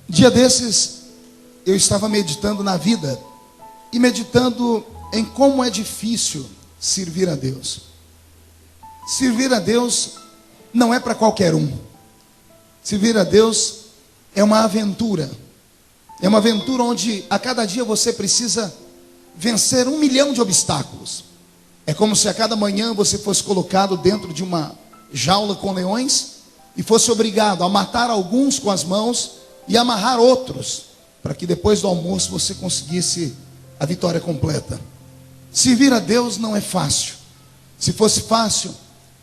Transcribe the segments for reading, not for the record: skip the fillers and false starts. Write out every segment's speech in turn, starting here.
Dia desses, eu estava meditando na vida e meditando em como é difícil servir a Deus. Servir a Deus não é para qualquer um. Servir a Deus é uma aventura. É uma aventura onde a cada dia você precisa vencer 1 milhão de obstáculos. É como se a cada manhã você fosse colocado dentro de uma jaula com leões e fosse obrigado a matar alguns com as mãos e amarrar outros, para que depois do almoço você conseguisse a vitória completa. Servir a Deus não é fácil. Se fosse fácil,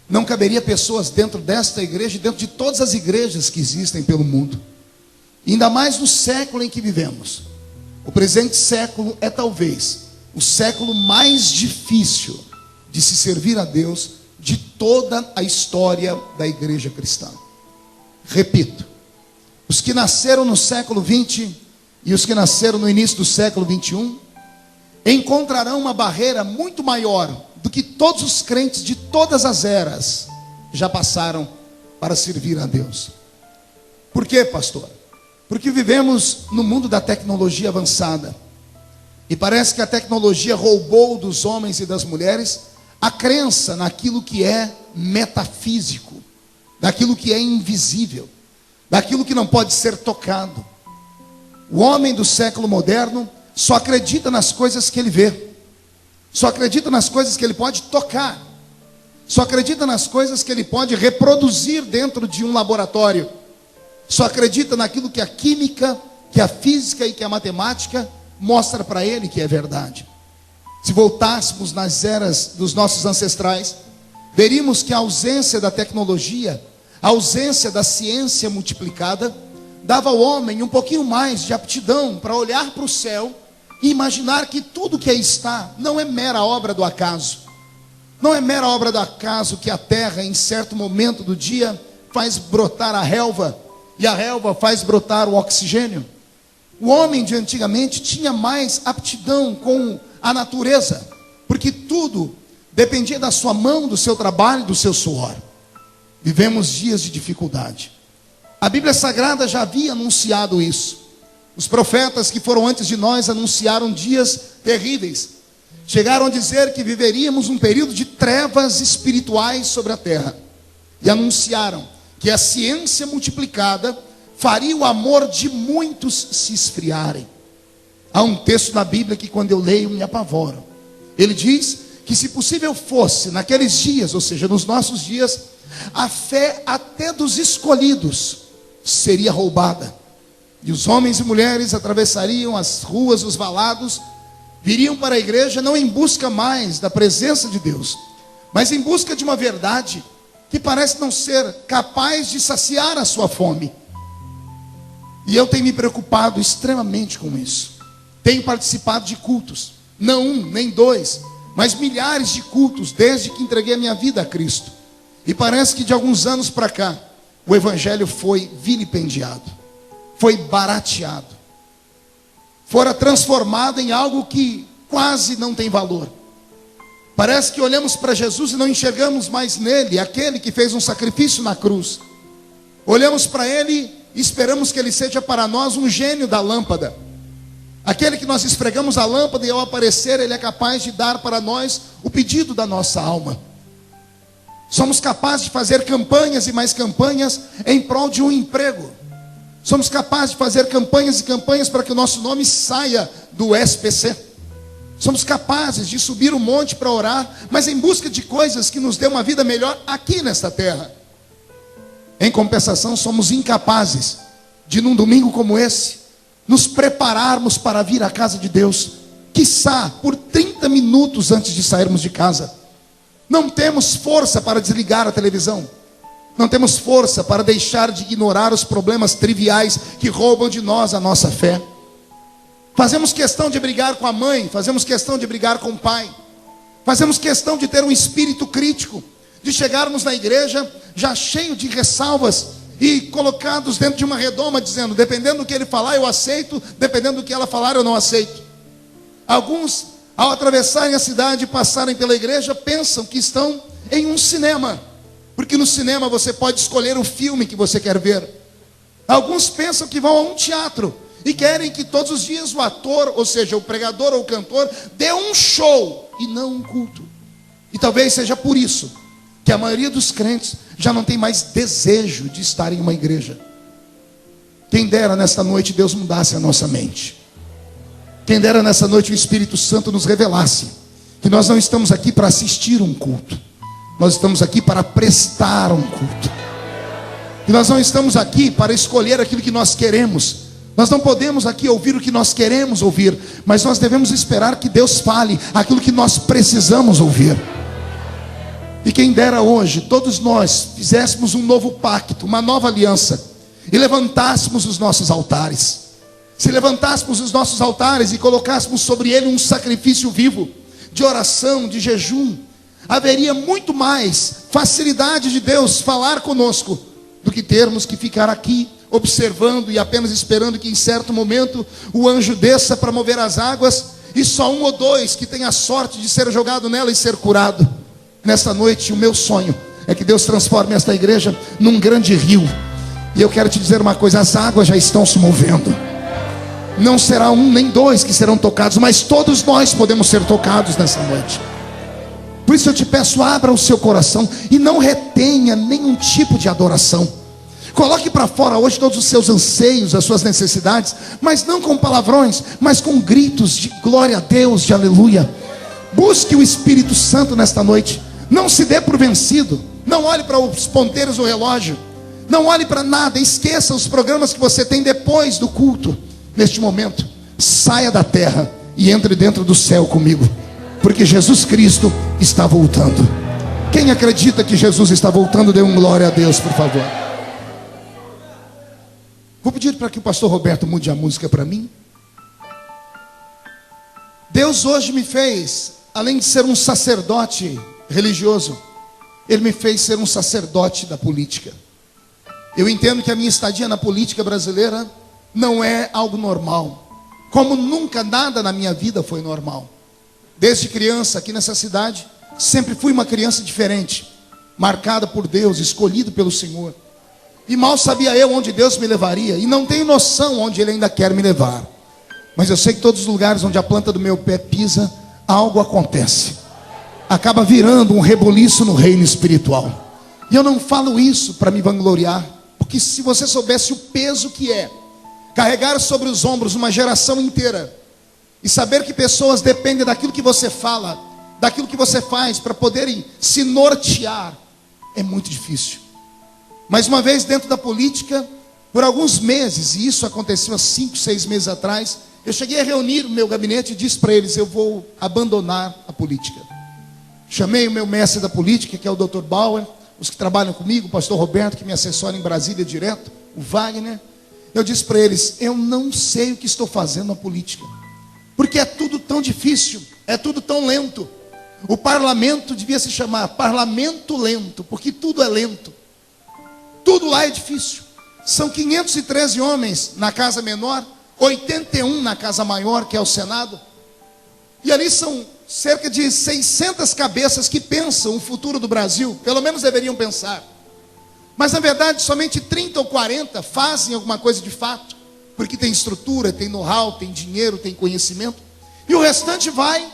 não caberia pessoas dentro desta igreja e dentro de todas as igrejas que existem pelo mundo. E ainda mais no século em que vivemos. O presente século é talvez o século mais difícil de se servir a Deus de toda a história da igreja cristã. Repito, os que nasceram no século 20 e os que nasceram no início do século 21 encontrarão uma barreira muito maior do que todos os crentes de todas as eras já passaram para servir a Deus. Por quê, pastor? Porque vivemos no mundo da tecnologia avançada. E parece que a tecnologia roubou dos homens e das mulheres a crença naquilo que é metafísico, daquilo que é invisível, daquilo que não pode ser tocado. O homem do século moderno só acredita nas coisas que ele vê, só acredita nas coisas que ele pode tocar, só acredita nas coisas que ele pode reproduzir dentro de um laboratório, só acredita naquilo que a química, que a física e que a matemática mostra para ele que é verdade. Se voltássemos nas eras dos nossos ancestrais, veríamos que a ausência da tecnologia, a ausência da ciência multiplicada, dava ao homem um pouquinho mais de aptidão para olhar para o céu e imaginar que tudo que aí está não é mera obra do acaso. Não é mera obra do acaso que a terra, em certo momento do dia, faz brotar a relva, e a relva faz brotar o oxigênio. O homem de antigamente tinha mais aptidão com a natureza, porque tudo dependia da sua mão, do seu trabalho, do seu suor. Vivemos dias de dificuldade. A Bíblia Sagrada já havia anunciado isso. Os profetas que foram antes de nós anunciaram dias terríveis. Chegaram a dizer que viveríamos um período de trevas espirituais sobre a terra. E anunciaram que a ciência multiplicada faria o amor de muitos se esfriarem. Há um texto na Bíblia que quando eu leio me apavoro. Ele diz que se possível fosse naqueles dias, ou seja, nos nossos dias, a fé até dos escolhidos seria roubada. E os homens e mulheres atravessariam as ruas, os valados, viriam para a igreja não em busca mais da presença de Deus, mas em busca de uma verdade que parece não ser capaz de saciar a sua fome. E eu tenho me preocupado extremamente com isso. Tenho participado de cultos, não um, nem dois, mas milhares de cultos desde que entreguei a minha vida a Cristo. E parece que de alguns anos para cá, o evangelho foi vilipendiado, foi barateado, fora transformado em algo que quase não tem valor. Parece que olhamos para Jesus e não enxergamos mais nele aquele que fez um sacrifício na cruz. Olhamos para ele e esperamos que ele seja para nós um gênio da lâmpada, aquele que nós esfregamos a lâmpada e ao aparecer ele é capaz de dar para nós o pedido da nossa alma. Somos capazes de fazer campanhas e mais campanhas em prol de um emprego. Somos capazes de fazer campanhas e campanhas para que o nosso nome saia do SPC. Somos capazes de subir o monte para orar, mas em busca de coisas que nos dê uma vida melhor aqui nesta terra. Em compensação, somos incapazes de, num domingo como esse, nos prepararmos para vir à casa de Deus, quiçá por 30 minutos antes de sairmos de casa. Não temos força para desligar a televisão. Não temos força para deixar de ignorar os problemas triviais que roubam de nós a nossa fé. Fazemos questão de brigar com a mãe, fazemos questão de brigar com o pai. Fazemos questão de ter um espírito crítico, de chegarmos na igreja já cheio de ressalvas e colocados dentro de uma redoma dizendo, dependendo do que ele falar eu aceito, dependendo do que ela falar eu não aceito. Alguns, ao atravessarem a cidade e passarem pela igreja, pensam que estão em um cinema, porque no cinema você pode escolher o filme que você quer ver. Alguns pensam que vão a um teatro e querem que todos os dias o ator, ou seja, o pregador ou o cantor, dê um show e não um culto. E talvez seja por isso que a maioria dos crentes já não tem mais desejo de estar em uma igreja. Quem dera nesta noite Deus mudasse a nossa mente. Quem dera nessa noite o Espírito Santo nos revelasse que nós não estamos aqui para assistir um culto. Nós estamos aqui para prestar um culto. E nós não estamos aqui para escolher aquilo que nós queremos. Nós não podemos aqui ouvir o que nós queremos ouvir, mas nós devemos esperar que Deus fale aquilo que nós precisamos ouvir. E quem dera hoje, todos nós fizéssemos um novo pacto, uma nova aliança, e levantássemos os nossos altares. Se levantássemos os nossos altares e colocássemos sobre ele um sacrifício vivo, de oração, de jejum, haveria muito mais facilidade de Deus falar conosco, do que termos que ficar aqui observando e apenas esperando que em certo momento o anjo desça para mover as águas, e só um ou dois que tenha a sorte de ser jogado nela e ser curado. Nesta noite o meu sonho é que Deus transforme esta igreja num grande rio. E eu quero te dizer uma coisa: as águas já estão se movendo. Não será um nem dois que serão tocados, mas todos nós podemos ser tocados nessa noite. Por isso eu te peço, abra o seu coração e não retenha nenhum tipo de adoração. Coloque para fora hoje todos os seus anseios, as suas necessidades, mas não com palavrões, mas com gritos de glória a Deus, de aleluia. Busque o Espírito Santo nesta noite. Não se dê por vencido. Não olhe para os ponteiros do relógio. Não olhe para nada. Esqueça os programas que você tem depois do culto. Neste momento, saia da terra e entre dentro do céu comigo, porque Jesus Cristo está voltando. Quem acredita que Jesus está voltando, dê um glória a Deus, por favor. Vou pedir para que o pastor Roberto mude a música para mim. Deus hoje me fez, além de ser um sacerdote religioso, Ele me fez ser um sacerdote da política. Eu entendo que a minha estadia na política brasileira não é algo normal, como nunca nada na minha vida foi normal. Desde criança, aqui nessa cidade, sempre fui uma criança diferente, marcada por Deus, escolhido pelo Senhor. E mal sabia eu onde Deus me levaria, e não tenho noção onde Ele ainda quer me levar. Mas eu sei que todos os lugares onde a planta do meu pé pisa, algo acontece. Acaba virando um reboliço no reino espiritual. E eu não falo isso para me vangloriar, porque se você soubesse o peso que é carregar sobre os ombros uma geração inteira, e saber que pessoas dependem daquilo que você fala, daquilo que você faz, para poderem se nortear, é muito difícil. Mas uma vez dentro da política, por alguns meses, e isso aconteceu há 5, 6 meses atrás, eu cheguei a reunir o meu gabinete e disse para eles: eu vou abandonar a política. Chamei o meu mestre da política, que é o Dr. Bauer, os que trabalham comigo, o pastor Roberto, que me assessora em Brasília direto, o Wagner. Eu disse para eles: eu não sei o que estou fazendo na política, porque é tudo tão difícil, é tudo tão lento. O parlamento devia se chamar parlamento lento, porque tudo é lento. Tudo lá é difícil. São 513 homens na casa menor, 81 na casa maior, que é o Senado. E ali são cerca de 600 cabeças que pensam o futuro do Brasil, pelo menos deveriam pensar. Mas na verdade somente 30 ou 40 fazem alguma coisa de fato, porque tem estrutura, tem know-how, tem dinheiro, tem conhecimento. E o restante vai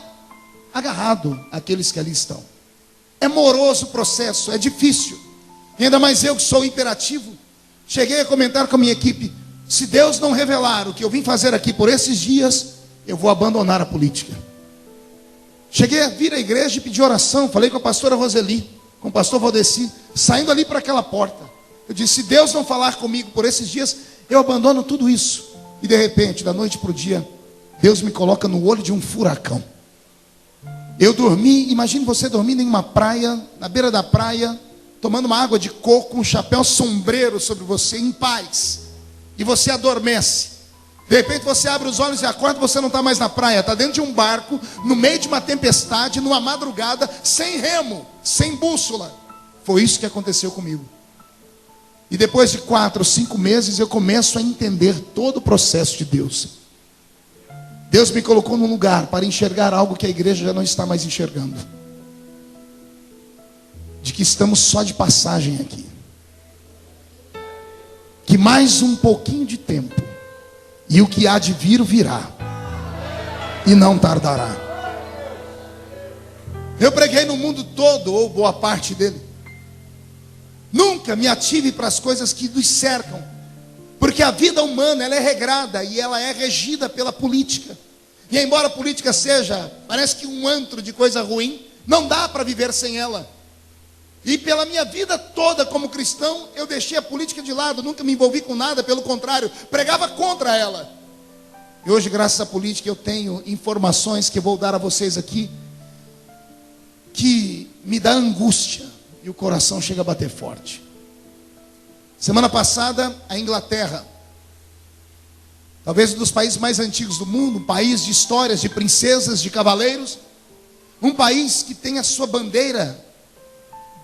agarrado àqueles que ali estão. É moroso o processo, é difícil. E ainda mais eu que sou hiperativo, cheguei a comentar com a minha equipe: se Deus não revelar o que eu vim fazer aqui por esses dias, eu vou abandonar a política. Cheguei a vir à igreja e pedir oração. Falei com a pastora Roseli, com o pastor Valdeci, saindo ali para aquela porta. Eu disse: se Deus não falar comigo por esses dias, eu abandono tudo isso. E de repente, da noite para o dia, Deus me coloca no olho de um furacão. Eu dormi, imagine você dormindo em uma praia, na beira da praia, tomando uma água de coco, um chapéu sombreiro sobre você, em paz. E você adormece. De repente você abre os olhos e acorda, você não está mais na praia, está dentro de um barco, no meio de uma tempestade, numa madrugada, sem remo, sem bússola. Foi isso que aconteceu comigo. E depois de 4 ou 5 meses, eu começo a entender todo o processo de Deus. Deus me colocou num lugar para enxergar algo que a igreja já não está mais enxergando. De que estamos só de passagem aqui. que mais um pouquinho de tempo, e o que há de vir virá, e não tardará. Eu preguei no mundo todo, ou boa parte dele. Nunca me ative para as coisas que nos cercam, porque a vida humana, ela é regrada e ela é regida pela política. E embora a política seja, parece que um antro de coisa ruim, não dá para viver sem ela. E pela minha vida toda como cristão, eu deixei a política de lado, nunca me envolvi com nada, pelo contrário, pregava contra ela. E hoje, graças à política, eu tenho informações que eu vou dar a vocês aqui, que me dá angústia, e o coração chega a bater forte. Semana passada, a Inglaterra, talvez um dos países mais antigos do mundo, um país de histórias, de princesas, de cavaleiros, um país que tem a sua bandeira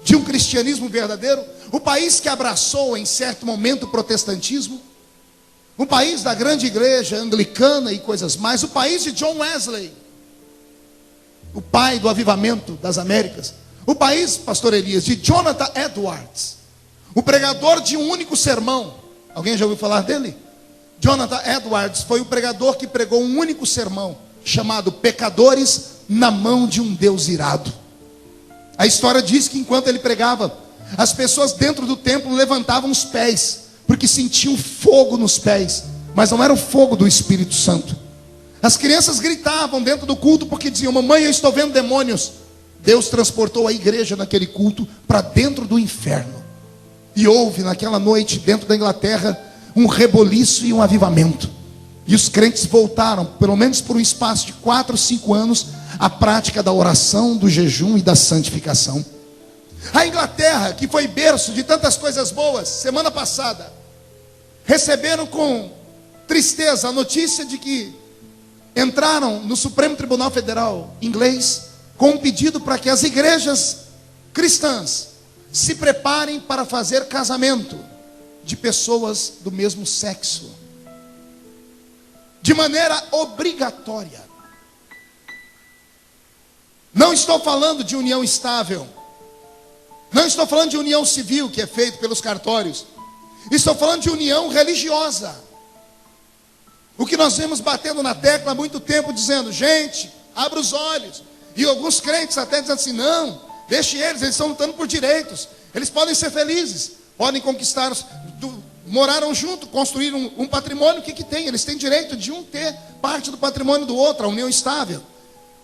de um cristianismo verdadeiro, o país que abraçou em certo momento o protestantismo, um país da grande igreja anglicana e coisas mais, o país de John Wesley, o pai do avivamento das Américas, o país, pastor Elias, de Jonathan Edwards, o pregador de um único sermão. Alguém já ouviu falar dele? Jonathan Edwards foi o pregador que pregou um único sermão, chamado Pecadores na Mão de um Deus Irado. A história diz que enquanto ele pregava, as pessoas dentro do templo levantavam os pés, porque sentiam fogo nos pés, mas não era o fogo do Espírito Santo. As crianças gritavam dentro do culto, porque diziam: mamãe, eu estou vendo demônios. Deus transportou a igreja naquele culto para dentro do inferno. E houve naquela noite, dentro da Inglaterra, um reboliço e um avivamento. E os crentes voltaram, pelo menos por um espaço de 4 ou 5 anos, à prática da oração, do jejum e da santificação. A Inglaterra, que foi berço de tantas coisas boas, semana passada, receberam com tristeza a notícia de que entraram no Supremo Tribunal Federal inglês com um pedido para que as igrejas cristãs se preparem para fazer casamento de pessoas do mesmo sexo, de maneira obrigatória. Não estou falando de união estável, não estou falando de união civil, que é feito pelos cartórios, estou falando de união religiosa. O que nós vemos batendo na tecla há muito tempo, dizendo: gente, abra os olhos. E alguns crentes até dizem assim: não, deixe eles estão lutando por direitos, eles podem ser felizes, podem conquistar, moraram junto, construíram um patrimônio. O que tem? Eles têm direito de um ter parte do patrimônio do outro, a união estável.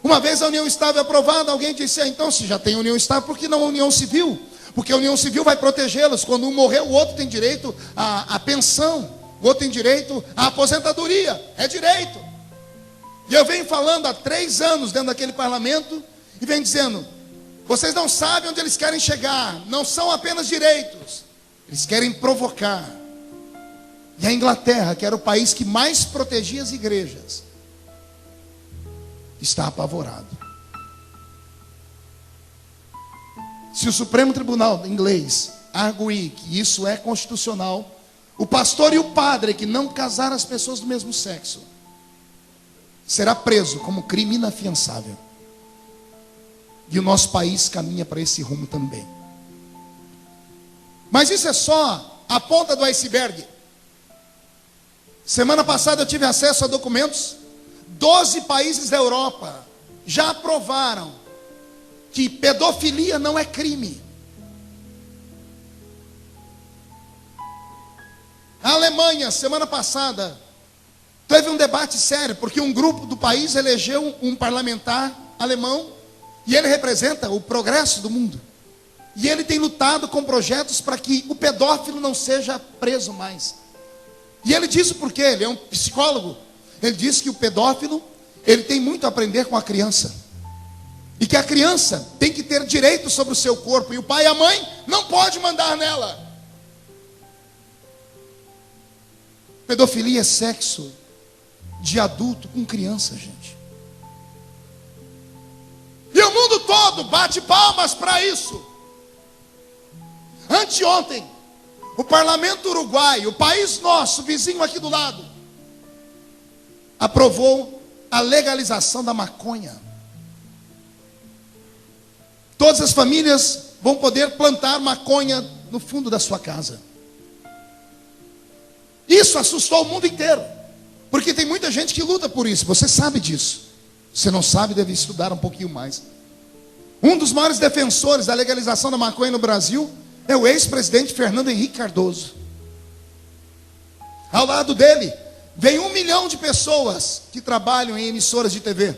Uma vez a união estável aprovada, alguém disse: então se já tem união estável, por que não a união civil? Porque a união civil vai protegê-los. Quando um morrer, o outro tem direito à pensão, o outro tem direito à aposentadoria, é direito. E eu venho falando há 3 anos dentro daquele parlamento, e venho dizendo: vocês não sabem onde eles querem chegar, não são apenas direitos, eles querem provocar. E a Inglaterra, que era o país que mais protegia as igrejas, está apavorado. Se o Supremo Tribunal inglês arguir que isso é constitucional, o pastor e o padre que não casar as pessoas do mesmo sexo será preso como crime inafiançável. E o nosso país caminha para esse rumo também. Mas isso é só a ponta do iceberg. Semana passada eu tive acesso a documentos. 12 países da Europa já aprovaram que pedofilia não é crime. A Alemanha, semana passada, teve um debate sério, porque um grupo do país elegeu um parlamentar alemão, e ele representa o progresso do mundo. E ele tem lutado com projetos para que o pedófilo não seja preso mais. E ele disse por quê? Ele é um psicólogo. Ele disse que o pedófilo, ele tem muito a aprender com a criança. E que a criança tem que ter direito sobre o seu corpo. E o pai e a mãe não pode mandar nela. Pedofilia é sexo de adulto com criança, gente. E o mundo todo bate palmas para isso. Anteontem, o parlamento uruguaio, o país nosso, vizinho aqui do lado, aprovou a legalização da maconha. Todas as famílias vão poder plantar maconha no fundo da sua casa. Isso assustou o mundo inteiro, porque tem muita gente que luta por isso. Você sabe disso. Se não sabe, deve estudar um pouquinho mais. Um dos maiores defensores da legalização da maconha no Brasil é o ex-presidente Fernando Henrique Cardoso. Ao lado dele vem 1 milhão de pessoas que trabalham em emissoras de TV.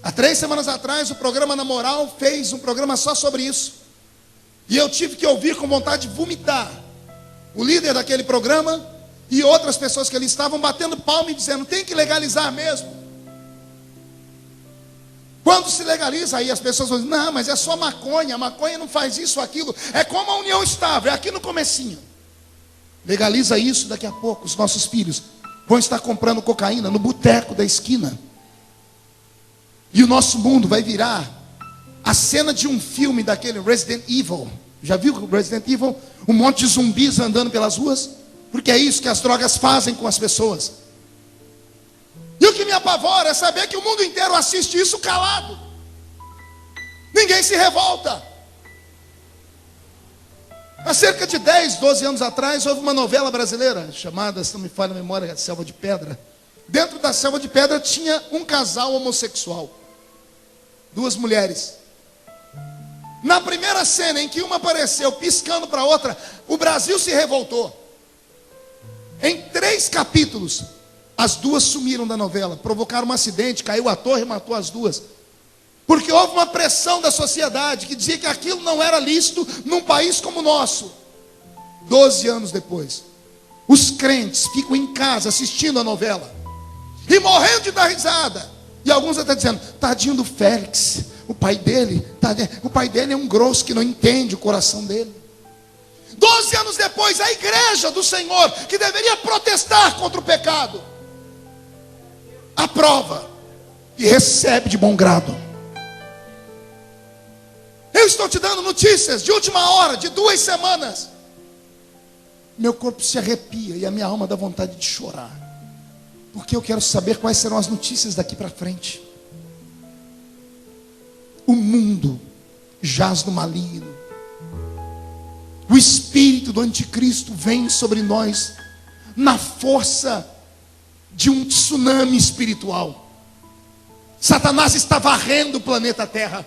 Há 3 semanas atrás, o programa Na Moral fez um programa só sobre isso. E eu tive que ouvir com vontade de vomitar o líder daquele programa e outras pessoas que ali estavam batendo palma e dizendo: tem que legalizar mesmo. Quando se legaliza, aí as pessoas vão dizer: não, mas é só maconha, a maconha não faz isso, aquilo. É como a união estável, é aqui no comecinho. Legaliza isso, daqui a pouco os nossos filhos vão estar comprando cocaína no boteco da esquina. E o nosso mundo vai virar a cena de um filme daquele Resident Evil. Já viu o Resident Evil? Um monte de zumbis andando pelas ruas. Porque é isso que as drogas fazem com as pessoas. E o que me apavora é saber que o mundo inteiro assiste isso calado. Ninguém se revolta. Há cerca de 10, 12 anos atrás, houve uma novela brasileira chamada, se não me falha a memória, Selva de Pedra. Dentro da Selva de Pedra tinha um casal homossexual. 2 mulheres. Na primeira cena em que uma apareceu piscando para a outra, o Brasil se revoltou. Em 3 capítulos, as 2 sumiram da novela, provocaram um acidente, caiu a torre e matou as 2. Porque houve uma pressão da sociedade que dizia que aquilo não era lícito num país como o nosso. 12 anos depois, os crentes ficam em casa assistindo a novela e morrendo de dar risada. E alguns até dizendo: tadinho do Félix, o pai dele é um grosso que não entende o coração dele. 12 anos depois, a igreja do Senhor, que deveria protestar contra o pecado, aprova e recebe de bom grado. Eu estou te dando notícias de última hora, de 2 semanas. Meu corpo se arrepia e a minha alma dá vontade de chorar, porque eu quero saber quais serão as notícias daqui para frente. O mundo jaz no maligno. O espírito do anticristo vem sobre nós na força de um tsunami espiritual. Satanás está varrendo o planeta Terra.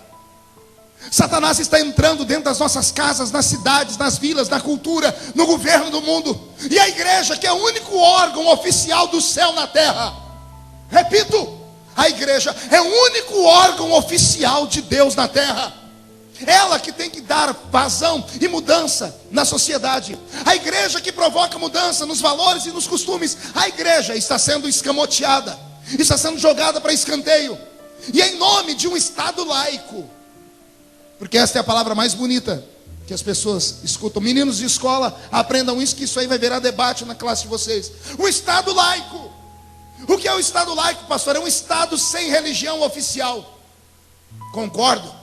Satanás está entrando dentro das nossas casas, nas cidades, nas vilas, na cultura, no governo do mundo. E a igreja, que é o único órgão oficial do céu na terra, repito, a igreja é o único órgão oficial de Deus na terra. Ela que tem que dar vazão e mudança na sociedade. A igreja que provoca mudança nos valores e nos costumes. A igreja está sendo escamoteada, está sendo jogada para escanteio. E em nome de um Estado laico, porque esta é a palavra mais bonita que as pessoas escutam. Meninos de escola, aprendam isso, que isso aí vai virar debate na classe de vocês. O Estado laico. O que é o Estado laico, pastor? É um Estado sem religião oficial. Concordo.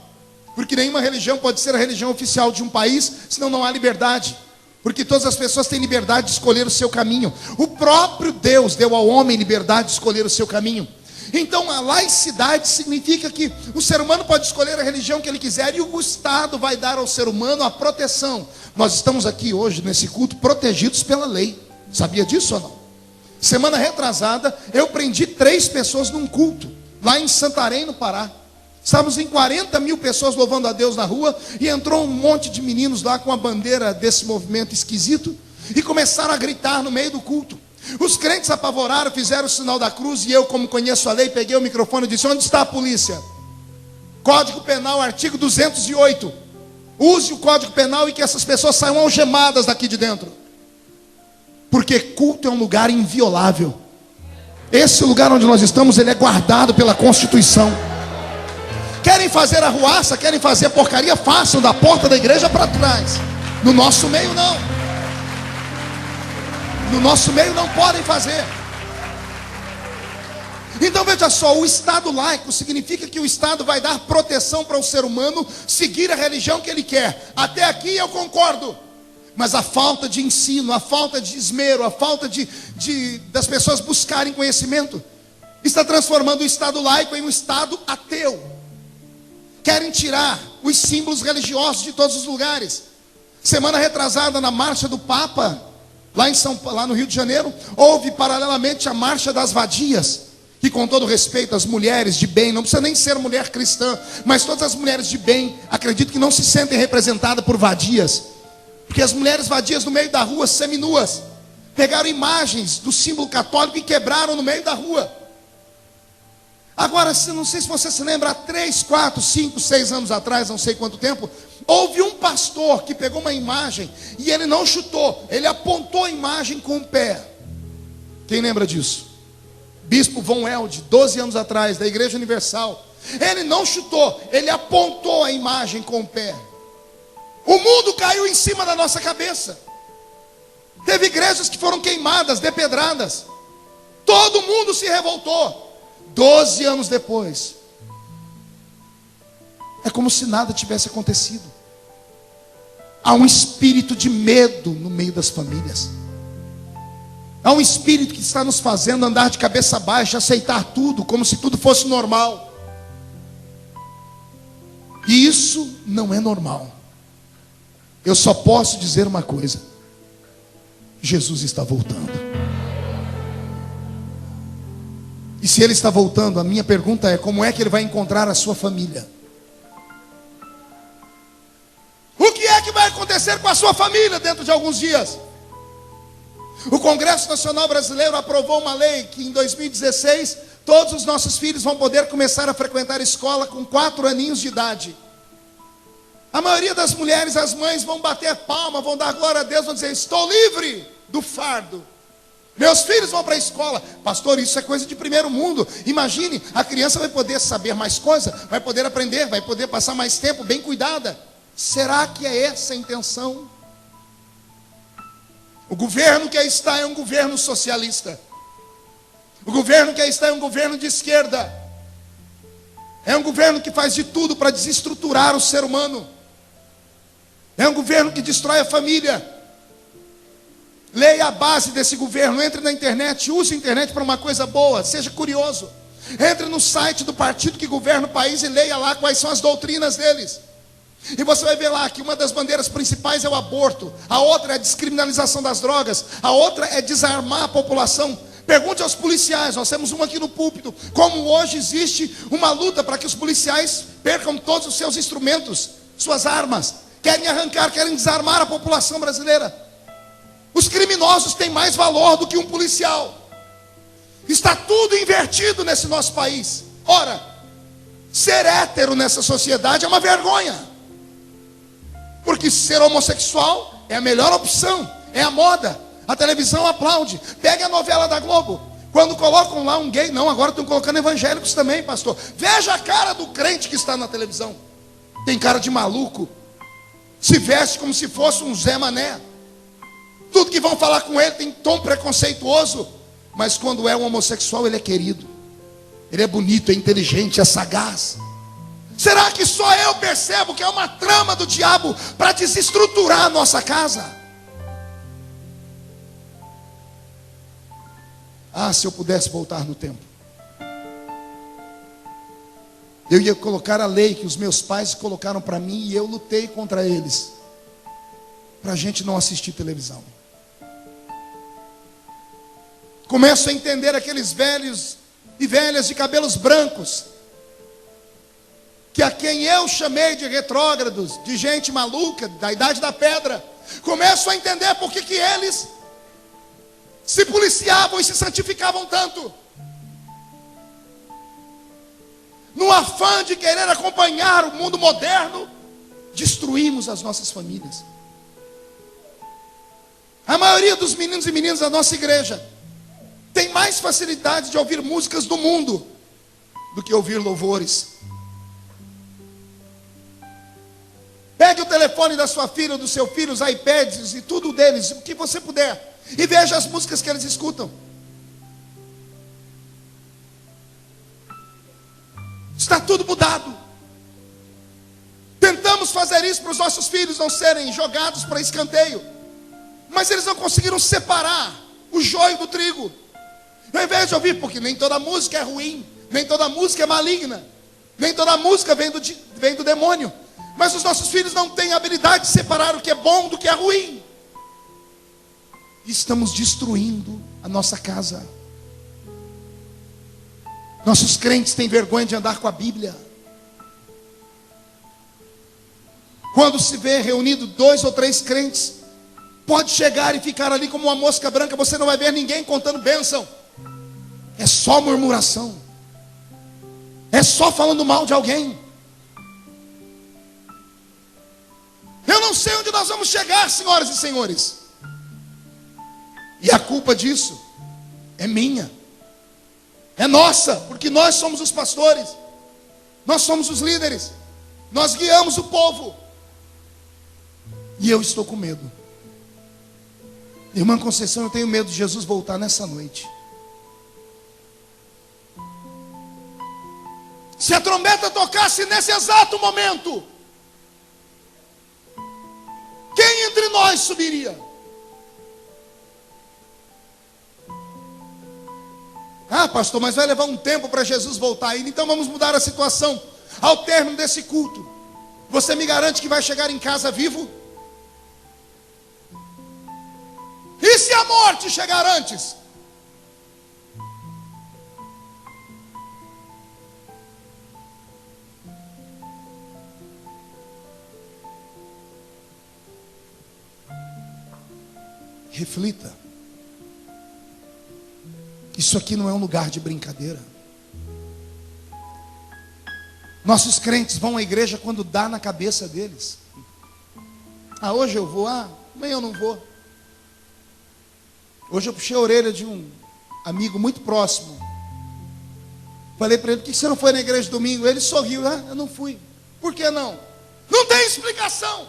Porque nenhuma religião pode ser a religião oficial de um país, senão não há liberdade. Porque todas as pessoas têm liberdade de escolher o seu caminho. O próprio Deus deu ao homem liberdade de escolher o seu caminho. Então a laicidade significa que o ser humano pode escolher a religião que ele quiser e o Estado vai dar ao ser humano a proteção. Nós estamos aqui hoje nesse culto protegidos pela lei. Sabia disso ou não? Semana retrasada eu prendi 3 pessoas num culto lá em Santarém, no Pará. Estávamos em 40 mil pessoas louvando a Deus na rua e entrou um monte de meninos lá com a bandeira desse movimento esquisito e começaram a gritar no meio do culto. Os crentes apavoraram, fizeram o sinal da cruz e eu, como conheço a lei, peguei o microfone e disse: onde está a polícia? Código Penal, artigo 208. Use o Código Penal e que essas pessoas saiam algemadas daqui de dentro. Porque culto é um lugar inviolável. Esse lugar onde nós estamos, ele é guardado pela Constituição. Querem fazer arruaça, querem fazer porcaria, façam da porta da igreja para trás. No nosso meio não. No nosso meio não podem fazer. Então veja só, o Estado laico significa que o Estado vai dar proteção para o ser humano seguir a religião que ele quer. Até aqui eu concordo. Mas a falta de ensino, a falta de esmero, a falta das pessoas buscarem conhecimento, está transformando o Estado laico em um Estado ateu. Querem tirar os símbolos religiosos de todos os lugares. Semana retrasada, na marcha do Papa, Lá no Rio de Janeiro, houve paralelamente a Marcha das Vadias, que, com todo respeito às mulheres de bem, não precisa nem ser mulher cristã, mas todas as mulheres de bem, acredito que não se sentem representadas por vadias, porque as mulheres vadias no meio da rua, seminuas, pegaram imagens do símbolo católico e quebraram no meio da rua. Agora, não sei se você se lembra, há 3, 4, 5, 6 anos atrás, não sei quanto tempo, houve um pastor que pegou uma imagem e ele não chutou, ele apontou a imagem com o pé. Quem lembra disso? Bispo Von Elde, 12 anos atrás, da Igreja Universal. Ele não chutou, ele apontou a imagem com o pé. O mundo caiu em cima da nossa cabeça. Teve igrejas que foram queimadas, depedradas. Todo mundo se revoltou. 12 anos depois, é como se nada tivesse acontecido. Há um espírito de medo no meio das famílias. Há um espírito que está nos fazendo andar de cabeça baixa, aceitar tudo, como se tudo fosse normal. E isso não é normal. Eu só posso dizer uma coisa: Jesus está voltando. E se Ele está voltando, a minha pergunta é: como é que Ele vai encontrar a sua família? O que é que vai acontecer com a sua família dentro de alguns dias? O Congresso Nacional Brasileiro aprovou uma lei que em 2016 todos os nossos filhos vão poder começar a frequentar a escola com 4 aninhos de idade. A maioria das mulheres, as mães, vão bater palma, vão dar glória a Deus, vão dizer: estou livre do fardo. Meus filhos vão para a escola. Pastor, isso é coisa de primeiro mundo. Imagine, a criança vai poder saber mais coisa, vai poder aprender, vai poder passar mais tempo bem cuidada. Será que é essa a intenção? O governo que aí está é um governo socialista. O governo que aí está é um governo de esquerda. É um governo que faz de tudo para desestruturar o ser humano. É um governo que destrói a família. Leia a base desse governo, entre na internet, use a internet para uma coisa boa, seja curioso. Entre no site do partido que governa o país e leia lá quais são as doutrinas deles. E você vai ver lá que uma das bandeiras principais é o aborto, a outra é a descriminalização das drogas, a outra é desarmar a população. Pergunte aos policiais, nós temos uma aqui no púlpito, como hoje existe uma luta para que os policiais percam todos os seus instrumentos, suas armas, querem arrancar, querem desarmar a população brasileira. Os criminosos têm mais valor do que um policial. Está tudo invertido nesse nosso país. Ora, ser hétero nessa sociedade é uma vergonha. Porque ser homossexual é a melhor opção, é a moda. A televisão aplaude. Pegue a novela da Globo. Quando colocam lá um gay, não, agora estão colocando evangélicos também, pastor. Veja a cara do crente que está na televisão. Tem cara de maluco. Se veste como se fosse um Zé Mané. Tudo que vão falar com ele tem tom preconceituoso. Mas quando é um homossexual, ele é querido. Ele é bonito, é inteligente, é sagaz. Será que só eu percebo que é uma trama do diabo para desestruturar a nossa casa? Ah, se eu pudesse voltar no tempo, eu ia colocar a lei que os meus pais colocaram para mim e eu lutei contra eles, para a gente não assistir televisão. Começo a entender aqueles velhos e velhas de cabelos brancos, que a quem eu chamei de retrógrados, de gente maluca, da idade da pedra. Começo a entender por que eles se policiavam e se santificavam tanto. No afã de querer acompanhar o mundo moderno, destruímos as nossas famílias. A maioria dos meninos e meninas da nossa igreja tem mais facilidade de ouvir músicas do mundo do que ouvir louvores. Pegue o telefone da sua filha ou do seu filho, os iPads e tudo deles, o que você puder, e veja as músicas que eles escutam. Está tudo mudado. Tentamos fazer isso para os nossos filhos não serem jogados para escanteio, mas eles não conseguiram separar o joio do trigo. Ao invés de ouvir, porque nem toda música é ruim, nem toda música é maligna, nem toda música vem do demônio. Mas os nossos filhos não têm a habilidade de separar o que é bom do que é ruim. estamos destruindo a nossa casa. Nossos crentes têm vergonha de andar com a Bíblia. Quando se vê reunido 2 ou 3 crentes, pode chegar e ficar ali como uma mosca branca, você não vai ver ninguém contando bênção. É só murmuração. É só falando mal de alguém. Eu não sei onde nós vamos chegar, senhoras e senhores. E a culpa disso é minha. É nossa, porque nós somos os pastores. Nós somos os líderes. Nós guiamos o povo. E eu estou com medo. Irmã Conceição, eu tenho medo de Jesus voltar nessa noite. Se a trombeta tocasse nesse exato momento, quem entre nós subiria? Ah, pastor, mas vai levar um tempo para Jesus voltar ainda. Então vamos mudar a situação. Ao término desse culto, você me garante que vai chegar em casa vivo? E se a morte chegar antes? Reflita. Isso aqui não é um lugar de brincadeira. Nossos crentes vão à igreja quando dá na cabeça deles. Ah, hoje eu vou, amanhã eu não vou. Hoje eu puxei a orelha de um amigo muito próximo. Falei para ele, por que você não foi na igreja domingo? Ele sorriu, eu não fui. Por que não? Não tem explicação.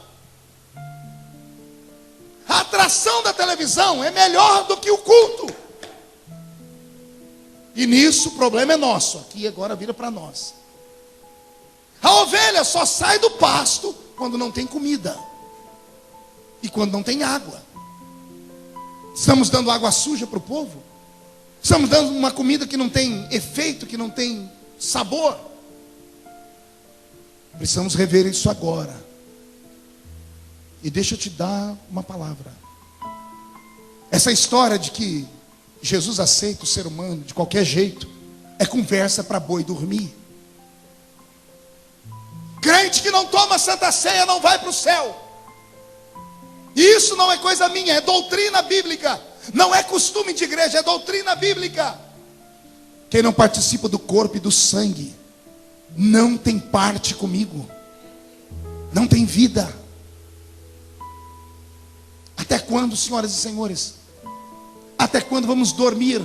A atração da televisão é melhor do que o culto. E nisso o problema é nosso. Aqui agora vira para nós. A ovelha só sai do pasto quando não tem comida. E quando não tem água. Estamos dando água suja para o povo? Estamos dando uma comida que não tem efeito, que não tem sabor? Precisamos rever isso agora. E deixa eu te dar uma palavra. Essa história de que Jesus aceita o ser humano de qualquer jeito é conversa para boi dormir. Crente que não toma Santa Ceia não vai para o céu. E isso não é coisa minha, é doutrina bíblica. Não é costume de igreja, é doutrina bíblica. Quem não participa do corpo e do sangue não tem parte comigo. Não tem vida. Até quando, senhoras e senhores? Até quando vamos dormir?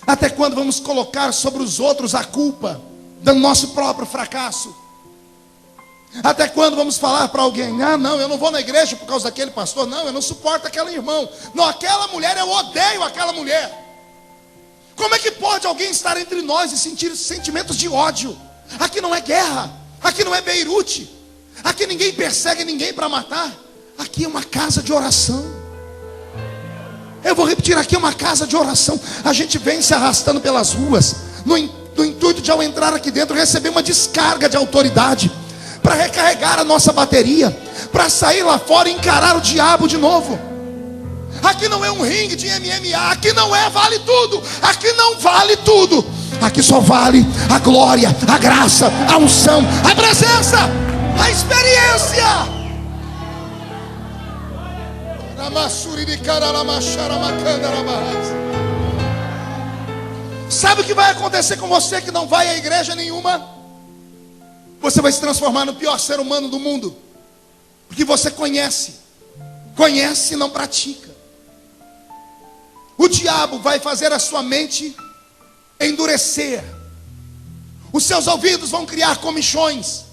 Até quando vamos colocar sobre os outros a culpa do nosso próprio fracasso? Até quando vamos falar para alguém, não, eu não vou na igreja por causa daquele pastor, não, eu não suporto aquele irmão, não, aquela mulher, eu odeio aquela mulher. Como é que pode alguém estar entre nós e sentir sentimentos de ódio? Aqui não é guerra, aqui não é Beirute, aqui ninguém persegue ninguém para matar, aqui é uma casa de oração. Eu vou repetir, aqui é uma casa de oração. A gente vem se arrastando pelas ruas no intuito de, ao entrar aqui dentro, receber uma descarga de autoridade, para recarregar a nossa bateria, para sair lá fora e encarar o diabo de novo. Aqui não é um ringue de MMA, aqui não é vale tudo, aqui não vale tudo, aqui só vale a glória, a graça, a unção, a presença, a experiência. Sabe o que vai acontecer com você que não vai à igreja nenhuma? Você vai se transformar no pior ser humano do mundo. Porque você conhece e não pratica. O diabo vai fazer a sua mente endurecer. Os seus ouvidos vão criar comichões.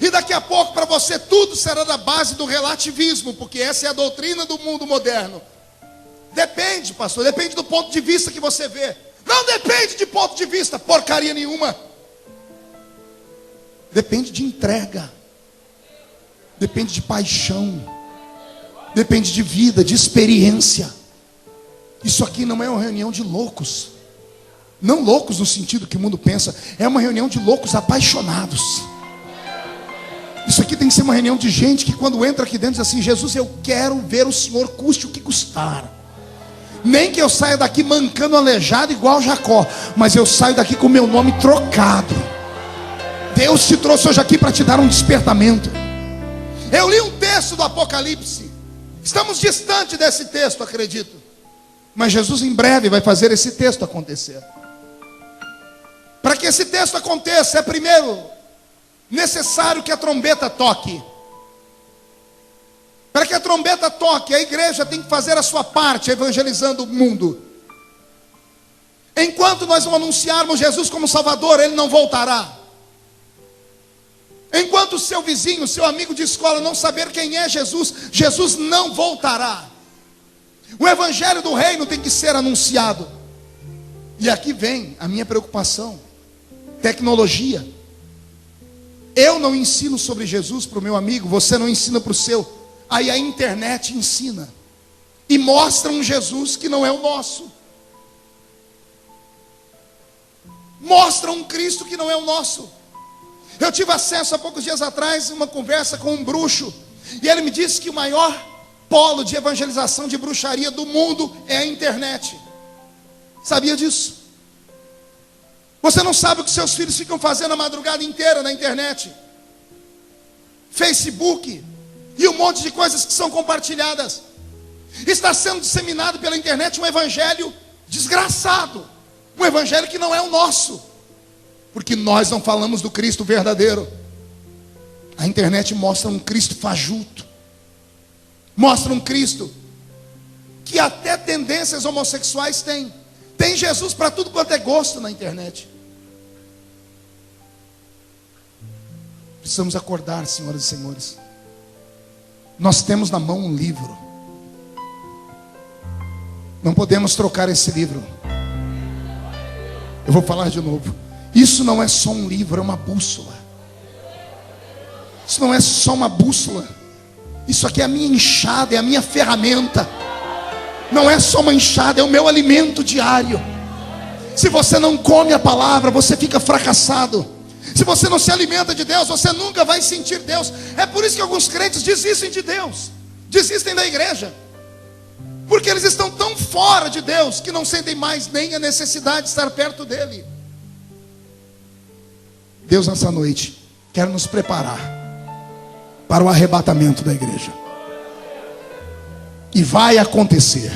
E daqui a pouco para você tudo será da base do relativismo. Porque essa é a doutrina do mundo moderno. Depende, pastor, depende do ponto de vista que você vê. Não depende de ponto de vista, porcaria nenhuma. Depende de entrega. Depende de paixão. Depende de vida, de experiência. Isso aqui não é uma reunião de loucos. Não loucos no sentido que o mundo pensa. É uma reunião de loucos apaixonados. Isso aqui tem que ser uma reunião de gente que quando entra aqui dentro diz assim: Jesus, eu quero ver o Senhor custe o que custar. Nem que eu saia daqui mancando, aleijado igual Jacó, mas eu saio daqui com o meu nome trocado. Deus te trouxe hoje aqui para te dar um despertamento. Eu li um texto do Apocalipse. Estamos distante desse texto, acredito. Mas Jesus em breve vai fazer esse texto acontecer. Para que esse texto aconteça, é primeiro necessário que a trombeta toque. Para que a trombeta toque, a igreja tem que fazer a sua parte, evangelizando o mundo. Enquanto nós não anunciarmos Jesus como Salvador, Ele não voltará. Enquanto o seu vizinho, seu amigo de escola não saber quem é Jesus, Jesus não voltará. O evangelho do reino tem que ser anunciado. E aqui vem a minha preocupação. Tecnologia. Eu não ensino sobre Jesus para o meu amigo, você não ensina para o seu. Aí a internet ensina. E mostra um Jesus que não é o nosso. Mostra um Cristo que não é o nosso. Eu tive acesso há poucos dias atrás a uma conversa com um bruxo. E ele me disse que o maior polo de evangelização de bruxaria do mundo é a internet. Sabia disso? Você não sabe o que seus filhos ficam fazendo a madrugada inteira na internet. Facebook e um monte de coisas que são compartilhadas. Está sendo disseminado pela internet um evangelho desgraçado. Um evangelho que não é o nosso. Porque nós não falamos do Cristo verdadeiro. A internet mostra um Cristo fajuto. Mostra um Cristo que até tendências homossexuais tem. Tem Jesus para tudo quanto é gosto na internet. Precisamos acordar, senhoras e senhores. Nós temos na mão um livro. Não podemos trocar esse livro. Eu vou falar de novo. Isso não é só um livro, é uma bússola. Isso não é só uma bússola. Isso aqui é a minha enxada, é a minha ferramenta. Não é só uma enxada, é o meu alimento diário. Se você não come a palavra, você fica fracassado. Se você não se alimenta de Deus, você nunca vai sentir Deus. É por isso que alguns crentes desistem de Deus, desistem da igreja, porque eles estão tão fora de Deus que não sentem mais nem a necessidade de estar perto dele. Deus nessa noite quer nos preparar para o arrebatamento da igreja. E vai acontecer.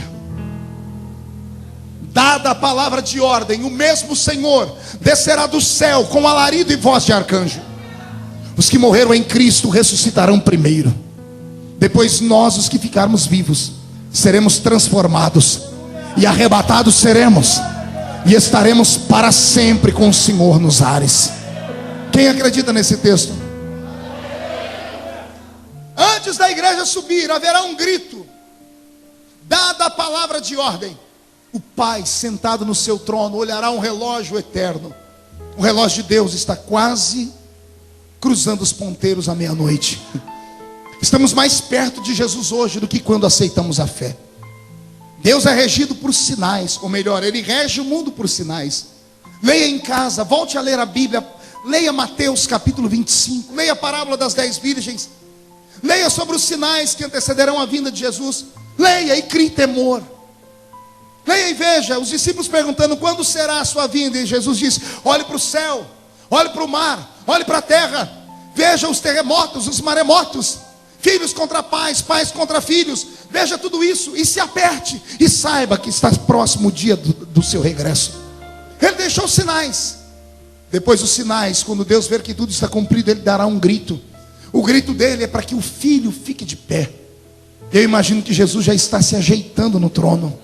Dada a palavra de ordem, o mesmo Senhor descerá do céu com alarido e voz de arcanjo. Os que morreram em Cristo ressuscitarão primeiro. Depois nós, os que ficarmos vivos, seremos transformados e arrebatados seremos, e estaremos para sempre com o Senhor nos ares. Quem acredita nesse texto? Antes da igreja subir, haverá um grito. Dada a palavra de ordem, o Pai sentado no seu trono olhará um relógio eterno. O relógio de Deus está quase cruzando os ponteiros à meia-noite. Estamos mais perto de Jesus hoje do que quando aceitamos a fé. Deus é regido por sinais, ou melhor, Ele rege o mundo por sinais. Leia em casa, volte a ler a Bíblia. Leia Mateus capítulo 25. Leia a parábola das 10 virgens. Leia sobre os sinais que antecederão a vinda de Jesus. Leia e crie temor. Leia e veja os discípulos perguntando: quando será a sua vinda? E Jesus diz: olhe para o céu, olhe para o mar, olhe para a terra. Veja os terremotos, os maremotos, filhos contra pais, pais contra filhos. Veja tudo isso e se aperte. E saiba que está próximo o dia do seu regresso. Ele deixou sinais. Depois dos sinais, quando Deus ver que tudo está cumprido, Ele dará um grito. O grito dele é para que o filho fique de pé. Eu imagino que Jesus já está se ajeitando no trono.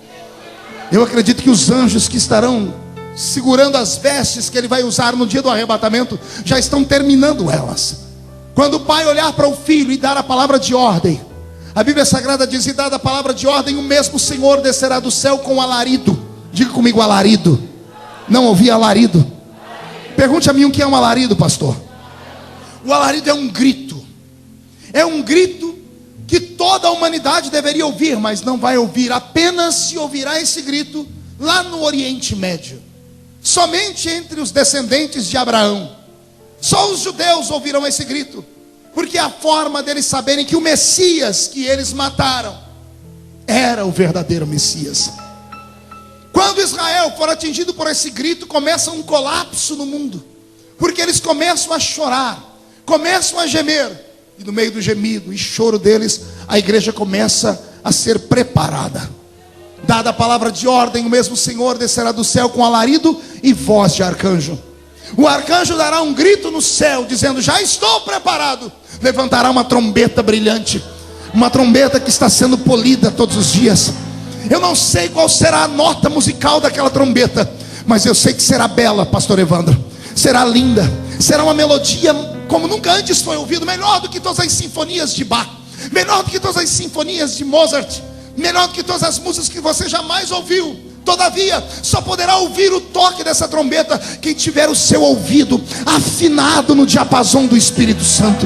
Eu acredito que os anjos que estarão segurando as vestes que Ele vai usar no dia do arrebatamento já estão terminando elas. Quando o pai olhar para o filho e dar a palavra de ordem, a Bíblia Sagrada diz: e dada a palavra de ordem, o mesmo Senhor descerá do céu com alarido. Diga comigo: alarido. Não ouvi alarido. Pergunte a mim o que é um alarido, pastor. O alarido é um grito. É um grito que toda a humanidade deveria ouvir, mas não vai ouvir. Apenas se ouvirá esse grito lá no Oriente Médio. Somente entre os descendentes de Abraão. Só os judeus ouvirão esse grito. Porque a forma deles saberem que o Messias que eles mataram era o verdadeiro Messias. Quando Israel for atingido por esse grito, começa um colapso no mundo. Porque eles começam a chorar, começam a gemer. E no meio do gemido e choro deles, a igreja começa a ser preparada. Dada a palavra de ordem, o mesmo Senhor descerá do céu com alarido e voz de arcanjo. O arcanjo dará um grito no céu, dizendo: já estou preparado. Levantará uma trombeta brilhante, uma trombeta que está sendo polida todos os dias. Eu não sei qual será a nota musical daquela trombeta, mas eu sei que será bela, pastor Evandro. Será linda, será uma melodia como nunca antes foi ouvido. Melhor do que todas as sinfonias de Bach, melhor do que todas as sinfonias de Mozart, melhor do que todas as músicas que você jamais ouviu. Todavia, só poderá ouvir o toque dessa trombeta quem tiver o seu ouvido afinado no diapasão do Espírito Santo.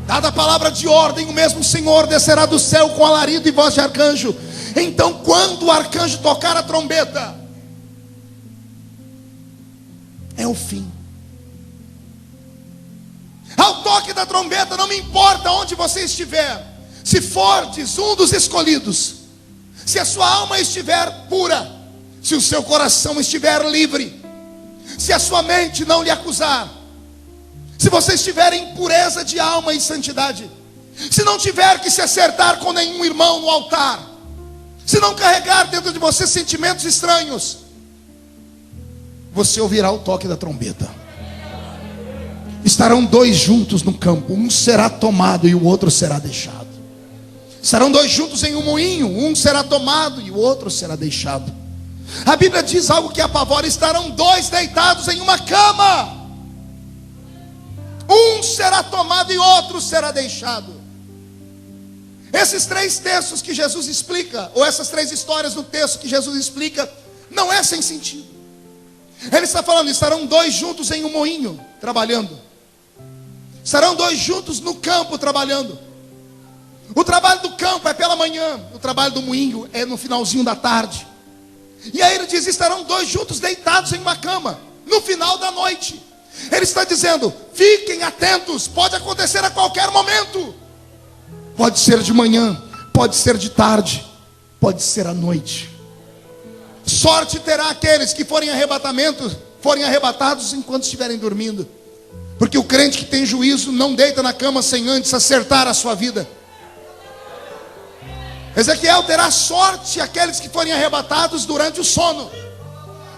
Dada a palavra de ordem, o mesmo Senhor descerá do céu com alarido e voz de arcanjo. Então, quando o arcanjo tocar a trombeta, é o fim. Ao toque da trombeta, não me importa onde você estiver, se fordes um dos escolhidos, se a sua alma estiver pura, se o seu coração estiver livre, se a sua mente não lhe acusar, se você estiver em pureza de alma e santidade, se não tiver que se acertar com nenhum irmão no altar, se não carregar dentro de você sentimentos estranhos, você ouvirá o toque da trombeta. Estarão dois juntos no campo, um será tomado e o outro será deixado. Estarão dois juntos em um moinho, um será tomado e o outro será deixado. A Bíblia diz algo que apavora: estarão dois deitados em uma cama, um será tomado e outro será deixado. Esses três textos que Jesus explica, ou essas três histórias do texto que Jesus explica, não é sem sentido. Ele está falando: estarão dois juntos em um moinho, trabalhando. Estarão dois juntos no campo, trabalhando. O trabalho do campo é pela manhã, o trabalho do moinho é no finalzinho da tarde. E aí ele diz: estarão dois juntos deitados em uma cama, no final da noite. Ele está dizendo: fiquem atentos, pode acontecer a qualquer momento. Pode ser de manhã, pode ser de tarde, pode ser à noite. Sorte terá aqueles que forem arrebatados enquanto estiverem dormindo. Porque o crente que tem juízo não deita na cama sem antes acertar a sua vida. Ezequiel: terá sorte aqueles que forem arrebatados durante o sono,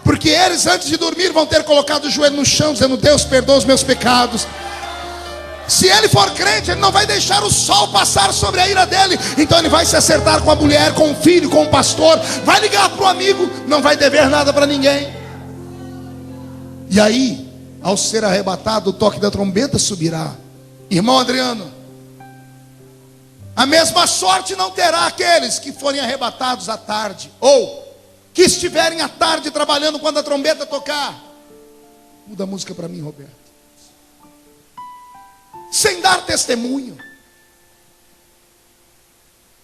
porque eles antes de dormir vão ter colocado o joelho no chão, dizendo: Deus, perdoa os meus pecados. Se ele for crente, ele não vai deixar o sol passar sobre a ira dele. Então ele vai se acertar com a mulher, com o filho, com o pastor, vai ligar para o amigo, não vai dever nada para ninguém. E aí, ao ser arrebatado, o toque da trombeta subirá. Irmão Adriano, a mesma sorte não terá aqueles que forem arrebatados à tarde, ou que estiverem à tarde trabalhando quando a trombeta tocar. Muda a música para mim, Roberto. Sem dar testemunho,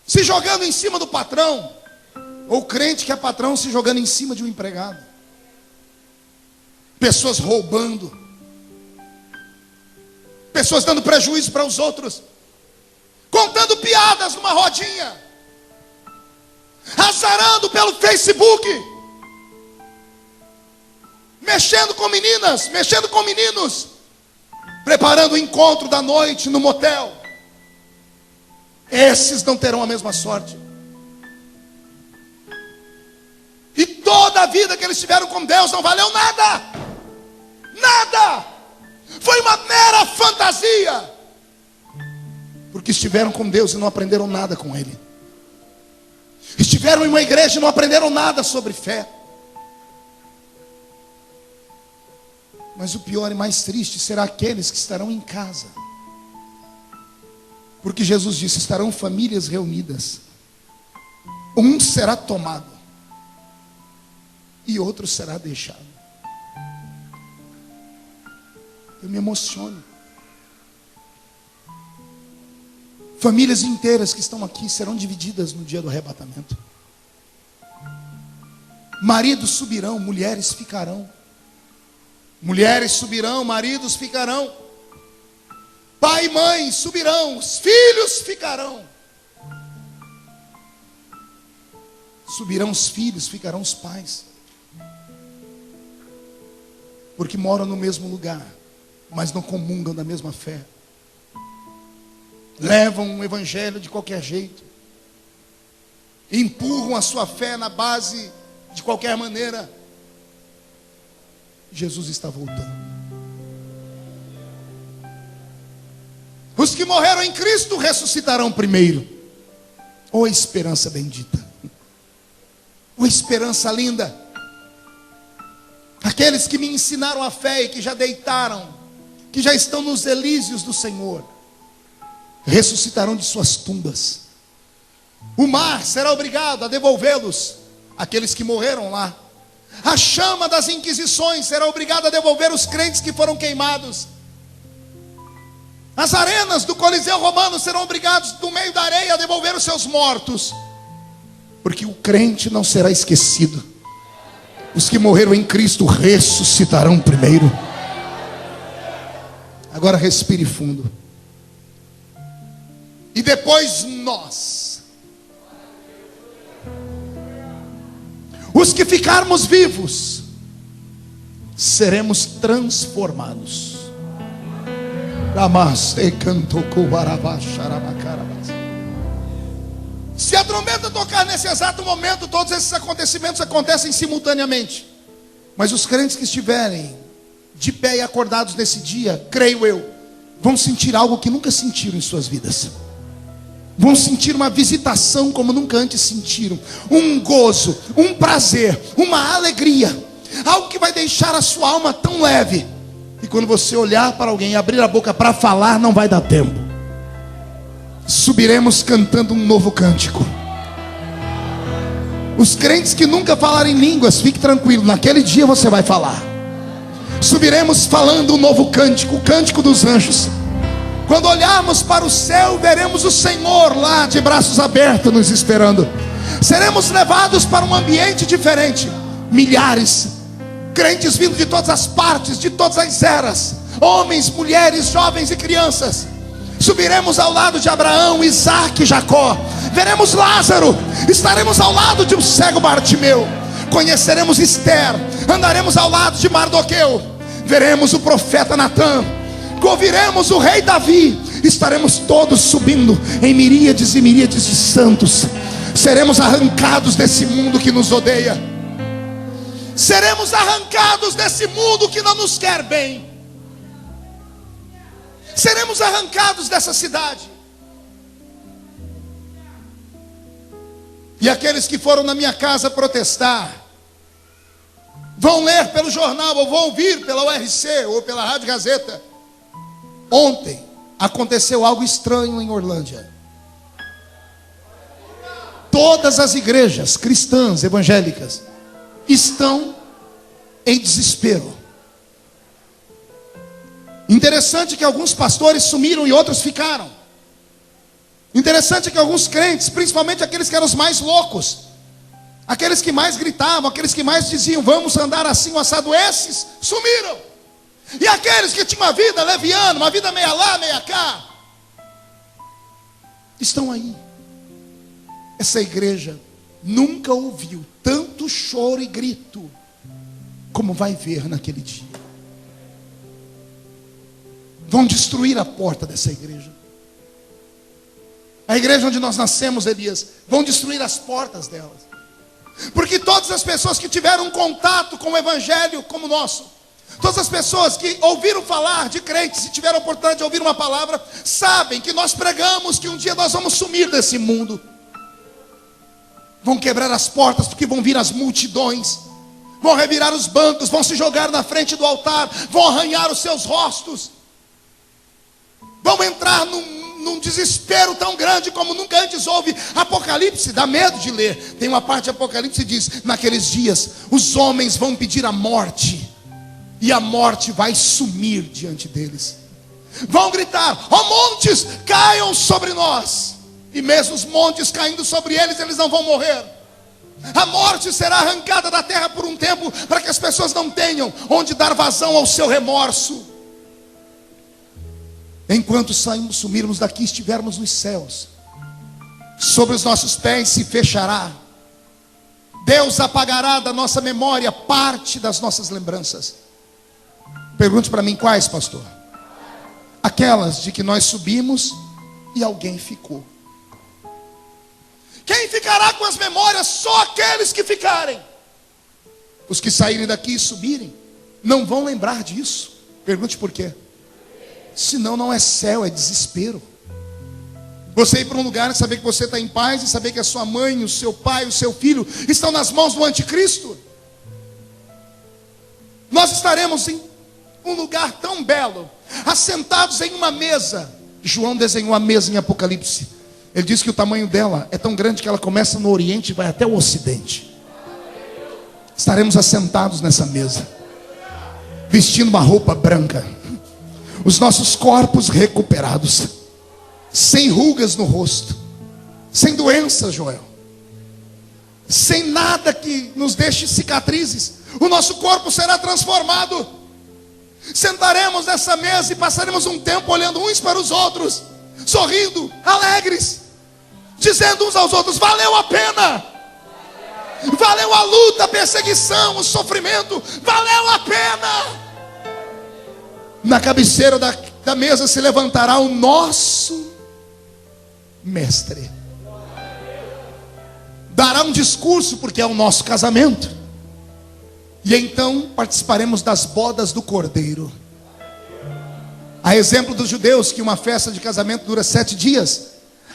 se jogando em cima do patrão, ou crente que é patrão se jogando em cima de um empregado. Pessoas roubando, pessoas dando prejuízo para os outros, contando piadas numa rodinha, azarando pelo Facebook, mexendo com meninas, mexendo com meninos, preparando o encontro da noite no motel. Esses não terão a mesma sorte. E toda a vida que eles tiveram com Deus não valeu nada. Nada. Foi uma mera fantasia. Porque estiveram com Deus e não aprenderam nada com Ele. Estiveram em uma igreja e não aprenderam nada sobre fé. Mas o pior e mais triste será aqueles que estarão em casa. Porque Jesus disse: estarão famílias reunidas. Um será tomado e outro será deixado. Eu me emociono. Famílias inteiras que estão aqui serão divididas no dia do arrebatamento. Maridos subirão, mulheres ficarão. Mulheres subirão, maridos ficarão. Pai e mãe subirão, os filhos ficarão. Subirão os filhos, ficarão os pais. Porque moram no mesmo lugar, mas não comungam da mesma fé. Levam um evangelho de qualquer jeito. Empurram a sua fé na base de qualquer maneira. Jesus está voltando. Os que morreram em Cristo ressuscitarão primeiro. Oh, esperança bendita. Oh, esperança linda. Aqueles que me ensinaram a fé e que já deitaram, que já estão nos elíseos do Senhor, ressuscitarão de suas tumbas. O mar será obrigado a devolvê-los, aqueles que morreram lá. A chama das inquisições será obrigada a devolver os crentes que foram queimados. As arenas do Coliseu Romano serão obrigados, no meio da areia, a devolver os seus mortos. Porque o crente não será esquecido. Os que morreram em Cristo ressuscitarão primeiro. Agora respire fundo. E depois nós, os que ficarmos vivos, seremos transformados. Se a trombeta tocar nesse exato momento, todos esses acontecimentos acontecem simultaneamente. Mas os crentes que estiverem de pé e acordados nesse dia, creio eu, vão sentir algo que nunca sentiram em suas vidas. Vão sentir uma visitação como nunca antes sentiram. Um gozo, um prazer, uma alegria. Algo que vai deixar a sua alma tão leve. E quando você olhar para alguém e abrir a boca para falar, não vai dar tempo. Subiremos cantando um novo cântico. Os crentes que nunca falaram em línguas, fique tranquilo, naquele dia você vai falar. Subiremos falando um novo cântico, o cântico dos anjos. Quando olharmos para o céu, veremos o Senhor lá de braços abertos nos esperando. Seremos levados para um ambiente diferente. Milhares, crentes vindo de todas as partes, de todas as eras, homens, mulheres, jovens e crianças. Subiremos ao lado de Abraão, Isaac e Jacó. Veremos Lázaro. Estaremos ao lado de um cego Bartimeu. Conheceremos Esther. Andaremos ao lado de Mardoqueu. Veremos o profeta Natã. Ouviremos o rei Davi. Estaremos todos subindo em miríades e miríades de santos. Seremos arrancados desse mundo que nos odeia. Seremos arrancados desse mundo que não nos quer bem. Seremos arrancados dessa cidade. E aqueles que foram na minha casa protestar, vão ler pelo jornal, ou vão ouvir pela URC, ou pela Rádio Gazeta. Ontem aconteceu algo estranho em Orlândia. Todas as igrejas cristãs, evangélicas, estão em desespero. Interessante que alguns pastores sumiram e outros ficaram. Interessante que alguns crentes, principalmente aqueles que eram os mais loucos, aqueles que mais gritavam, aqueles que mais diziam, vamos andar assim, assado, esses sumiram. E aqueles que tinham uma vida leviana, uma vida meia lá, meia cá, estão aí. Essa igreja nunca ouviu tanto choro e grito como vai ver naquele dia. Vão destruir a porta dessa igreja. A igreja onde nós nascemos, Elias, vão destruir as portas delas. Porque todas as pessoas que tiveram um contato com o evangelho como o nosso, todas as pessoas que ouviram falar de crentes e tiveram a oportunidade de ouvir uma palavra, sabem que nós pregamos que um dia nós vamos sumir desse mundo. Vão quebrar as portas porque vão vir as multidões, vão revirar os bancos, vão se jogar na frente do altar, vão arranhar os seus rostos, vão entrar num desespero tão grande como nunca antes houve. Apocalipse, dá medo de ler. Tem uma parte de Apocalipse que diz, naqueles dias os homens vão pedir a morte, e a morte vai sumir diante deles. Vão gritar, ó montes, caiam sobre nós. E mesmo os montes caindo sobre eles, eles não vão morrer. A morte será arrancada da terra por um tempo, para que as pessoas não tenham onde dar vazão ao seu remorso. enquanto sumirmos daqui, estivermos nos céus, sobre os nossos pés se fechará. Deus apagará da nossa memória parte das nossas lembranças. Pergunte para mim, quais, pastor? Aquelas de que nós subimos e alguém ficou. Quem ficará com as memórias? Só aqueles que ficarem. Os que saírem daqui e subirem não vão lembrar disso. Pergunte por quê? Senão não é céu, é desespero. Você ir para um lugar e saber que você está em paz, e saber que a sua mãe, o seu pai, o seu filho estão nas mãos do anticristo. Nós estaremos em um lugar tão belo, assentados em uma mesa. João desenhou a mesa em Apocalipse. Ele diz que o tamanho dela é tão grande que ela começa no Oriente e vai até o Ocidente. Estaremos assentados nessa mesa, vestindo uma roupa branca, os nossos corpos recuperados, sem rugas no rosto, sem doença, Joel, sem nada que nos deixe cicatrizes. O nosso corpo será transformado. Sentaremos nessa mesa e passaremos um tempo olhando uns para os outros, sorrindo, alegres, dizendo uns aos outros: valeu a pena, valeu a luta, a perseguição, o sofrimento, valeu a pena. Na cabeceira da mesa se levantará o nosso mestre, dará um discurso, porque é o nosso casamento, e então participaremos das bodas do Cordeiro. A exemplo dos judeus, que uma festa de casamento dura 7 dias,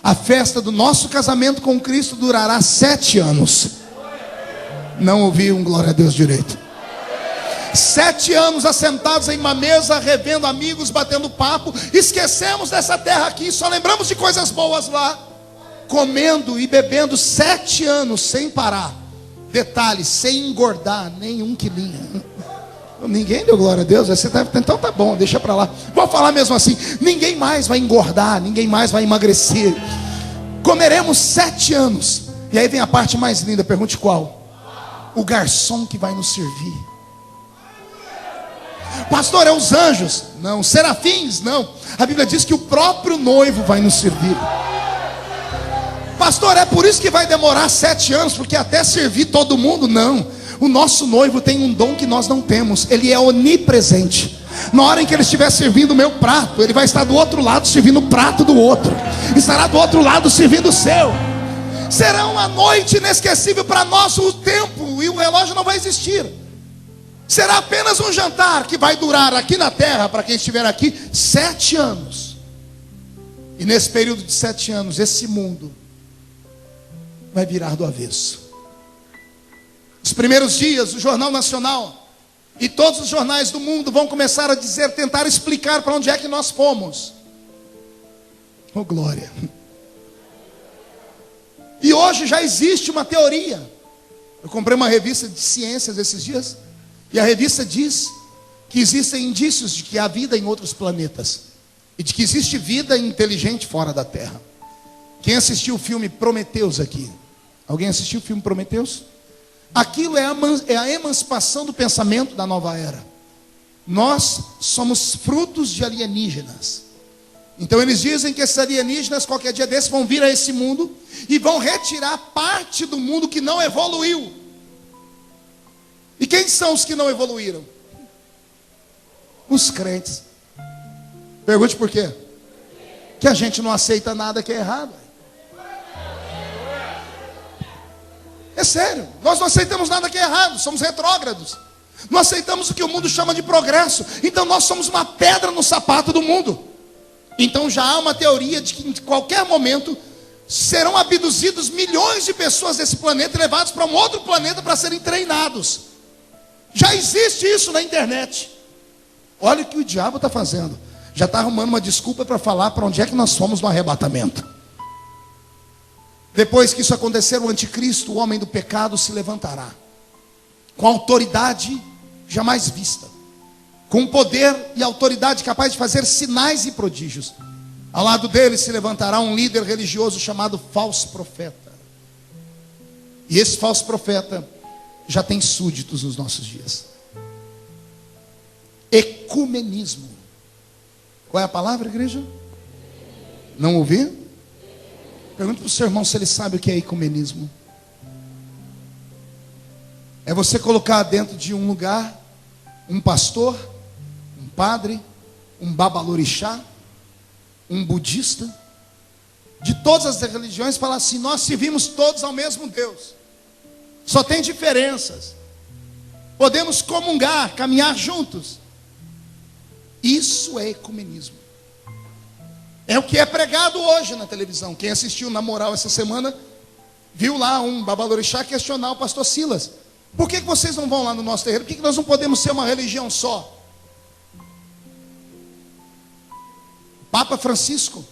a festa do nosso casamento com Cristo durará 7 anos. Não ouvi um glória a Deus direito. 7 anos assentados em uma mesa, revendo amigos, batendo papo. Esquecemos dessa terra aqui, só lembramos de coisas boas lá. Comendo e bebendo 7 anos sem parar. Detalhe, sem engordar nem 1 quilinho. Ninguém deu glória a Deus. Você tá, então tá bom, deixa pra lá. Vou falar mesmo assim: ninguém mais vai engordar, ninguém mais vai emagrecer. Comeremos 7 anos. E aí vem a parte mais linda, pergunte qual? O garçom que vai nos servir. Pastor, é os anjos? Não. Serafins? Não. A Bíblia diz que o próprio noivo vai nos servir. Pastor, é por isso que vai demorar 7 anos, porque até servir todo mundo? Não. O nosso noivo tem um dom que nós não temos. Ele é onipresente. Na hora em que ele estiver servindo o meu prato, ele vai estar do outro lado servindo o prato do outro. Estará do outro lado servindo o seu. Será uma noite inesquecível para nós. O tempo e o relógio não vai existir. Será apenas um jantar que vai durar aqui na terra, para quem estiver aqui, 7 anos. E nesse período de 7 anos, esse mundo vai virar do avesso. Os primeiros dias, o Jornal Nacional e todos os jornais do mundo vão começar a dizer, tentar explicar para onde é que nós fomos. Oh glória. E hoje já existe uma teoria. Eu comprei uma revista de ciências esses dias, e a revista diz que existem indícios de que há vida em outros planetas, e de que existe vida inteligente fora da Terra. Quem assistiu o filme Prometeus aqui? Alguém assistiu o filme Prometeus? Aquilo é a emancipação do pensamento da nova era. Nós somos frutos de alienígenas. Então eles dizem que esses alienígenas, qualquer dia desses, vão vir a esse mundo e vão retirar parte do mundo que não evoluiu. E quem são os que não evoluíram? Os crentes. Pergunte por quê? Que a gente não aceita nada que é errado. É sério, nós não aceitamos nada que é errado, somos retrógrados. Não aceitamos o que o mundo chama de progresso. Então nós somos uma pedra no sapato do mundo. Então já há uma teoria de que em qualquer momento serão abduzidos milhões de pessoas desse planeta e levados para um outro planeta para serem treinados. Já existe isso na internet. Olha o que o diabo está fazendo. Já está arrumando uma desculpa para falar para onde é que nós fomos no arrebatamento. Depois que isso acontecer, o anticristo, o homem do pecado, se levantará com autoridade jamais vista, com poder e autoridade capaz de fazer sinais e prodígios. Ao lado dele se levantará um líder religioso chamado falso profeta. E esse falso profeta já tem súditos nos nossos dias. Ecumenismo. Qual é a palavra, igreja? Não ouvi? Pergunta para o seu irmão se ele sabe o que é ecumenismo. É você colocar dentro de um lugar um pastor, um padre, um babalorixá, um budista, de todas as religiões, falar assim: nós servimos todos ao mesmo Deus, só tem diferenças, podemos comungar, caminhar juntos. Isso é ecumenismo. É o que é pregado hoje na televisão. Quem assistiu na Moral essa semana viu lá um babalorixá questionar o pastor Silas: por que vocês não vão lá no nosso terreiro? Por que nós não podemos ser uma religião só? Papa Francisco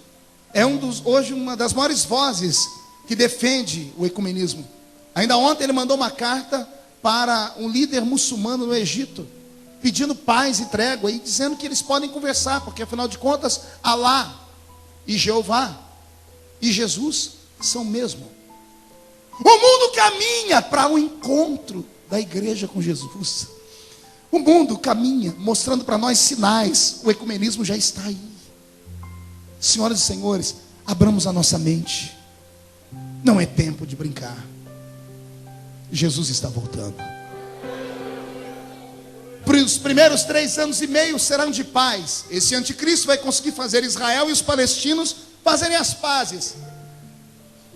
é hoje uma das maiores vozes que defende o ecumenismo. Ainda ontem ele mandou uma carta para um líder muçulmano no Egito, pedindo paz e trégua e dizendo que eles podem conversar, porque afinal de contas, Alá e Jeová e Jesus são o mesmo. O mundo caminha para o encontro da igreja com Jesus. O mundo caminha mostrando para nós sinais. O ecumenismo já está aí. Senhoras e senhores, abramos a nossa mente. Não é tempo de brincar. Jesus está voltando. Os primeiros 3 anos e meio serão de paz. Esse anticristo vai conseguir fazer Israel e os palestinos fazerem as pazes.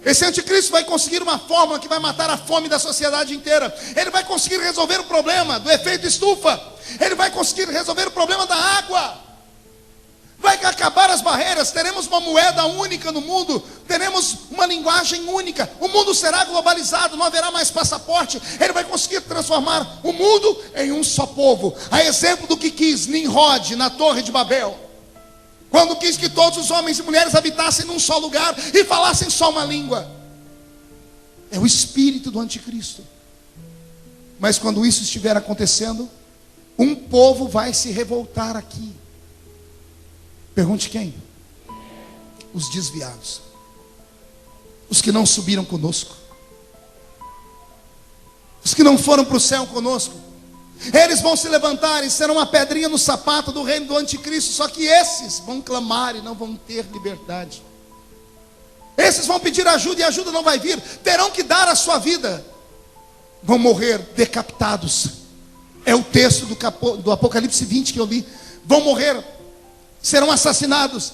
Esse anticristo vai conseguir uma fórmula que vai matar a fome da sociedade inteira. Ele vai conseguir resolver o problema do efeito estufa. Ele vai conseguir resolver o problema da água. Vai acabar as barreiras. Teremos uma moeda única no mundo. Teremos uma linguagem única. O mundo será globalizado. Não haverá mais passaporte. Ele vai conseguir transformar o mundo em um só povo. A exemplo do que quis Nimrod na Torre de Babel, quando quis que todos os homens e mulheres habitassem num só lugar e falassem só uma língua. É o espírito do anticristo. Mas quando isso estiver acontecendo, um povo vai se revoltar aqui. Pergunte quem? Os desviados, os que não subiram conosco, os que não foram para o céu conosco. Eles vão se levantar e serão uma pedrinha no sapato do reino do anticristo. Só que esses vão clamar e não vão ter liberdade. Esses vão pedir ajuda e a ajuda não vai vir. Terão que dar a sua vida. Vão morrer decapitados. É o texto do Apocalipse 20 que eu li. Vão morrer, serão assassinados,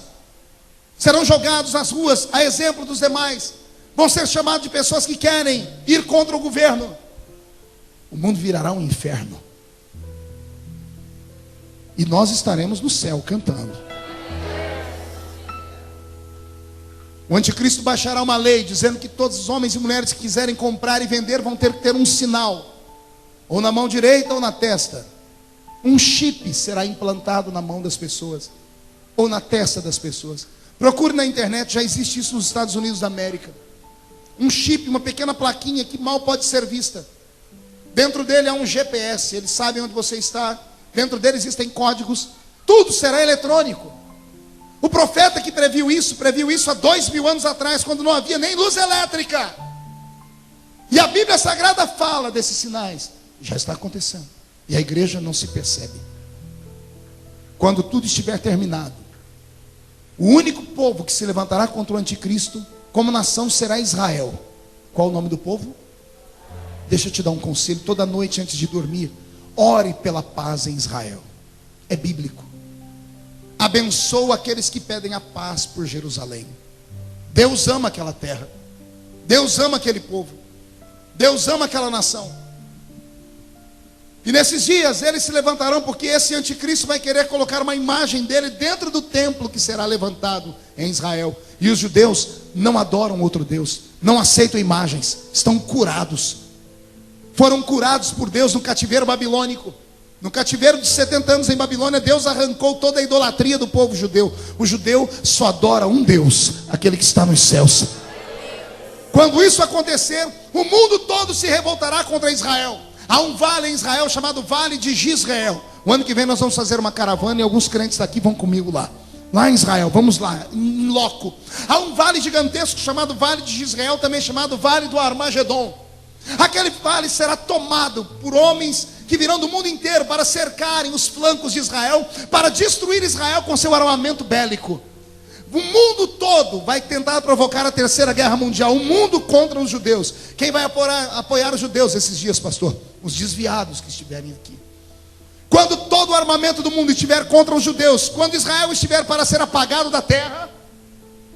serão jogados nas ruas, a exemplo dos demais. Vão ser chamados de pessoas que querem ir contra o governo. O mundo virará um inferno. E nós estaremos no céu cantando. O anticristo baixará uma lei dizendo que todos os homens e mulheres que quiserem comprar e vender vão ter que ter um sinal, ou na mão direita ou na testa. Um chip será implantado na mão das pessoas, ou na testa das pessoas. Procure na internet, já existe isso nos Estados Unidos da América. Um chip, uma pequena plaquinha que mal pode ser vista. Dentro dele há um GPS, eles sabem onde você está. Dentro dele existem códigos. Tudo será eletrônico. O profeta que previu isso há 2000 anos atrás, quando não havia nem luz elétrica. E a Bíblia Sagrada fala desses sinais. Já está acontecendo. E a igreja não se percebe. Quando tudo estiver terminado, o único povo que se levantará contra o anticristo como nação será Israel. Qual o nome do povo? Deixa eu te dar um conselho. Toda noite antes de dormir, ore pela paz em Israel. É bíblico. Abençoa aqueles que pedem a paz por Jerusalém. Deus ama aquela terra. Deus ama aquele povo. Deus ama aquela nação. E nesses dias eles se levantarão, porque esse anticristo vai querer colocar uma imagem dele dentro do templo que será levantado em Israel. E os judeus não adoram outro Deus, não aceitam imagens, estão curados. Foram curados por Deus no cativeiro babilônico. No cativeiro de 70 anos em Babilônia, Deus arrancou toda a idolatria do povo judeu. O judeu só adora um Deus, aquele que está nos céus. Quando isso acontecer, o mundo todo se revoltará contra Israel. Há um vale em Israel chamado Vale de Jezreel. O ano que vem nós vamos fazer uma caravana e alguns crentes daqui vão comigo lá. Lá em Israel, vamos lá, em loco. Há um vale gigantesco chamado Vale de Jezreel, também chamado Vale do Armagedon. Aquele vale será tomado por homens que virão do mundo inteiro para cercarem os flancos de Israel, para destruir Israel com seu armamento bélico. O mundo todo vai tentar provocar a terceira guerra mundial, o mundo contra os judeus. Quem vai apoiar os judeus esses dias, pastor? Os desviados que estiverem aqui. Quando todo o armamento do mundo estiver contra os judeus, quando Israel estiver para ser apagado da terra,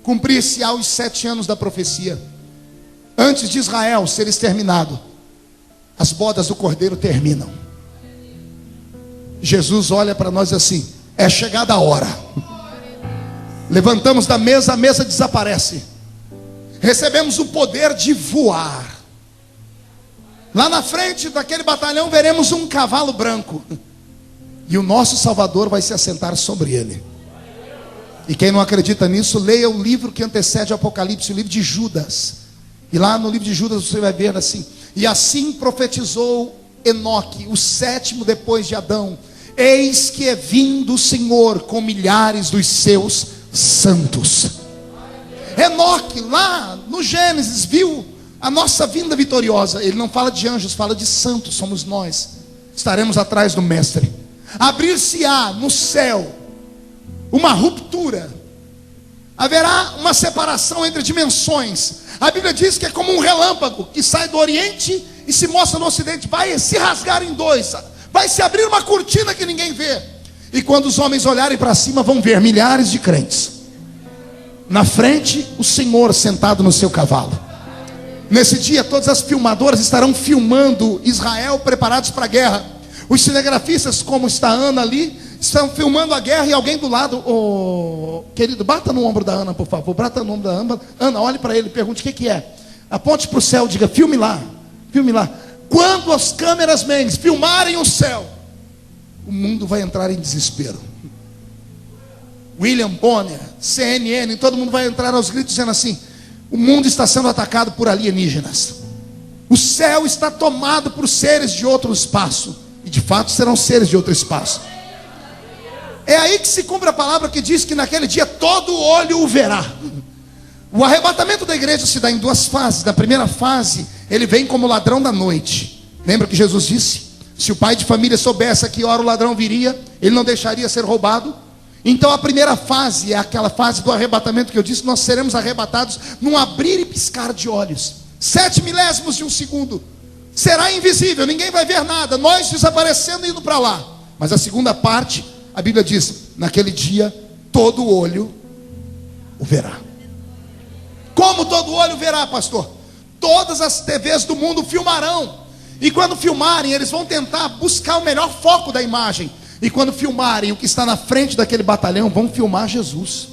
cumprir-se-á os 7 anos da profecia. Antes de Israel ser exterminado, as bodas do Cordeiro terminam. Jesus olha para nós assim: é chegada a hora. Levantamos da mesa, a mesa desaparece. Recebemos o poder de voar. Lá na frente daquele batalhão veremos um cavalo branco. E o nosso Salvador vai se assentar sobre ele. E quem não acredita nisso, leia o livro que antecede o Apocalipse, o livro de Judas. E lá no livro de Judas você vai ver assim: e assim profetizou Enoque, o 7º depois de Adão: eis que é vindo o Senhor com milhares dos seus santos. Enoque, lá no Gênesis, viu a nossa vinda vitoriosa. Ele não fala de anjos, fala de santos, somos nós. Estaremos atrás do Mestre. Abrir-se-á no céu uma ruptura. Haverá uma separação entre dimensões. A Bíblia diz que é como um relâmpago que sai do Oriente e se mostra no Ocidente. Vai se rasgar em dois. Vai se abrir uma cortina que ninguém vê. E quando os homens olharem para cima, vão ver milhares de crentes. Na frente, o Senhor sentado no seu cavalo. Nesse dia, todas as filmadoras estarão filmando Israel preparados para a guerra. Os cinegrafistas, como está a Ana ali, estão filmando a guerra. E alguém do lado: querido, bata no ombro da Ana, por favor. Bata no ombro da Ana. Ana, olhe para ele, pergunte o que é. Aponte para o céu, diga: filme lá, filme lá. Quando as câmeras men filmarem o céu, o mundo vai entrar em desespero. William Bonner, CNN, todo mundo vai entrar aos gritos dizendo assim: o mundo está sendo atacado por alienígenas. O céu está tomado por seres de outro espaço. E de fato serão seres de outro espaço. É aí que se cumpre a palavra que diz que naquele dia todo olho o verá. O arrebatamento da igreja se dá em 2 fases. Na primeira fase, ele vem como ladrão da noite. Lembra que Jesus disse: se o pai de família soubesse a que hora o ladrão viria, ele não deixaria ser roubado. Então a primeira fase é aquela fase do arrebatamento que eu disse: nós seremos arrebatados num abrir e piscar de olhos. 7 milésimos de um segundo. Será invisível, ninguém vai ver nada, nós desaparecendo e indo para lá. Mas a segunda parte, a Bíblia diz: naquele dia todo olho o verá. Como todo olho verá, pastor? Todas as TVs do mundo filmarão. E quando filmarem, eles vão tentar buscar o melhor foco da imagem. E quando filmarem o que está na frente daquele batalhão, vão filmar Jesus.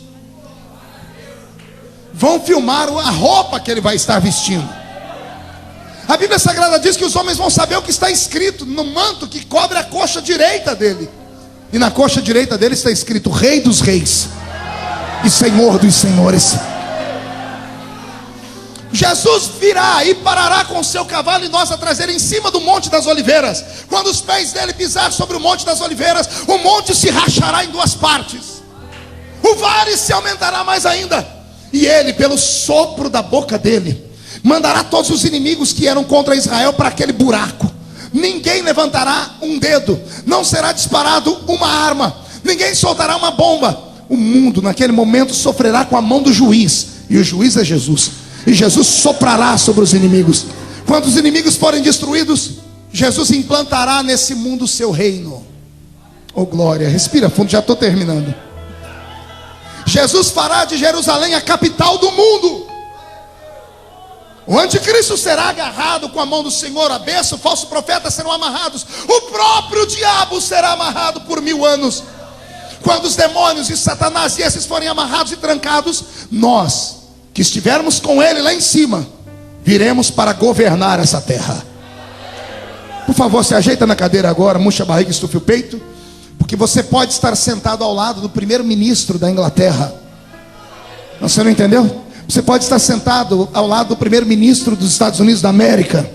Vão filmar a roupa que ele vai estar vestindo. A Bíblia Sagrada diz que os homens vão saber o que está escrito no manto que cobre a coxa direita dele. E na coxa direita dele está escrito: Rei dos Reis e Senhor dos Senhores. Jesus virá e parará com o seu cavalo e nós atrás dele em cima do Monte das Oliveiras. Quando os pés dele pisar sobre o Monte das Oliveiras, o monte se rachará em 2 partes. O vale se aumentará mais ainda. E ele, pelo sopro da boca dele, mandará todos os inimigos que eram contra Israel para aquele buraco. Ninguém levantará um dedo, não será disparado uma arma, ninguém soltará uma bomba. O mundo naquele momento sofrerá com a mão do juiz, e o juiz é Jesus. E Jesus soprará sobre os inimigos. Quando os inimigos forem destruídos, Jesus implantará nesse mundo o seu reino. Oh glória, respira fundo, já estou terminando. Jesus fará de Jerusalém a capital do mundo. O anticristo será agarrado com a mão do Senhor, a besta, o falso profeta serão amarrados. O próprio diabo será amarrado por 1000 anos. Quando os demônios e Satanás e esses forem amarrados e trancados, nós que estivermos com ele lá em cima, viremos para governar essa terra. Por favor, se ajeita na cadeira agora, murcha a barriga, estufe o peito, porque você pode estar sentado ao lado do primeiro-ministro da Inglaterra. Você não entendeu? Você pode estar sentado ao lado do primeiro-ministro dos Estados Unidos da América.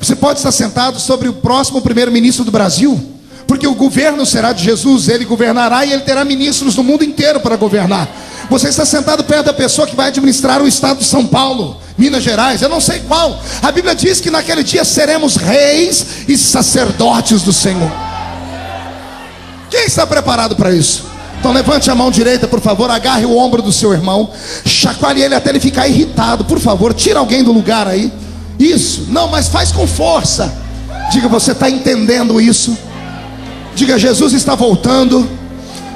Você pode estar sentado sobre o próximo primeiro-ministro do Brasil, porque o governo será de Jesus. Ele governará e ele terá ministros do mundo inteiro para governar. Você está sentado perto da pessoa que vai administrar o estado de São Paulo, Minas Gerais, eu não sei qual. A Bíblia diz que naquele dia seremos reis e sacerdotes do Senhor. Quem está preparado para isso? Então levante a mão direita, por favor, agarre o ombro do seu irmão, chacoalhe ele até ele ficar irritado. Por favor, tira alguém do lugar aí. Isso, não, mas faz com força. Diga, você está entendendo isso? Diga, Jesus está voltando,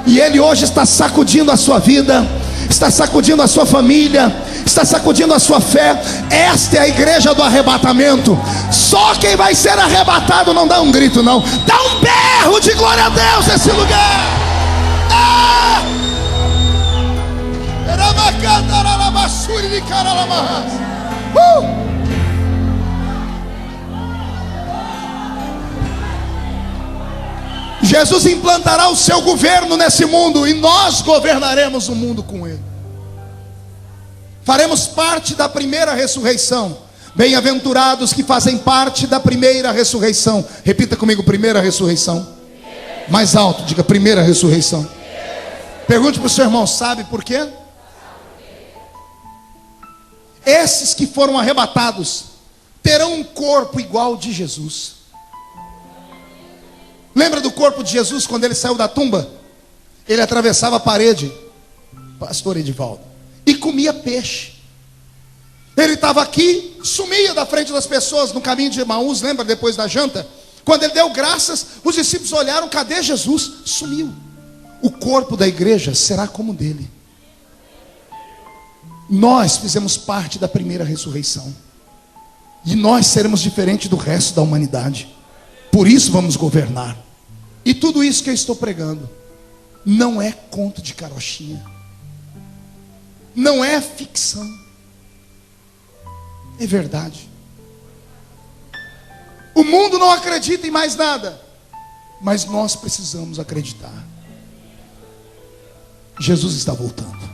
e Ele hoje está sacudindo a sua vida, está sacudindo a sua família, está sacudindo a sua fé. Esta é a igreja do arrebatamento. Só quem vai ser arrebatado não dá um grito não, dá um berro de glória a Deus nesse lugar. Jesus implantará o seu governo nesse mundo, e nós governaremos o mundo com Ele. Faremos parte da primeira ressurreição. Bem-aventurados que fazem parte da primeira ressurreição. Repita comigo, primeira ressurreição. Mais alto, diga, primeira ressurreição. Pergunte para o seu irmão, sabe por quê? Esses que foram arrebatados terão um corpo igual ao de Jesus. Lembra do corpo de Jesus quando ele saiu da tumba? Ele atravessava a parede, pastor Edivaldo, e comia peixe. Ele estava aqui, sumia da frente das pessoas no caminho de Emaús, lembra, depois da janta? Quando ele deu graças, os discípulos olharam, cadê Jesus? Sumiu. O corpo da igreja será como o dele. Nós fizemos parte da primeira ressurreição, e nós seremos diferentes do resto da humanidade. Por isso vamos governar. E tudo isso que eu estou pregando não é conto de carochinha, não é ficção, é verdade. O mundo não acredita em mais nada, mas nós precisamos acreditar. Jesus está voltando.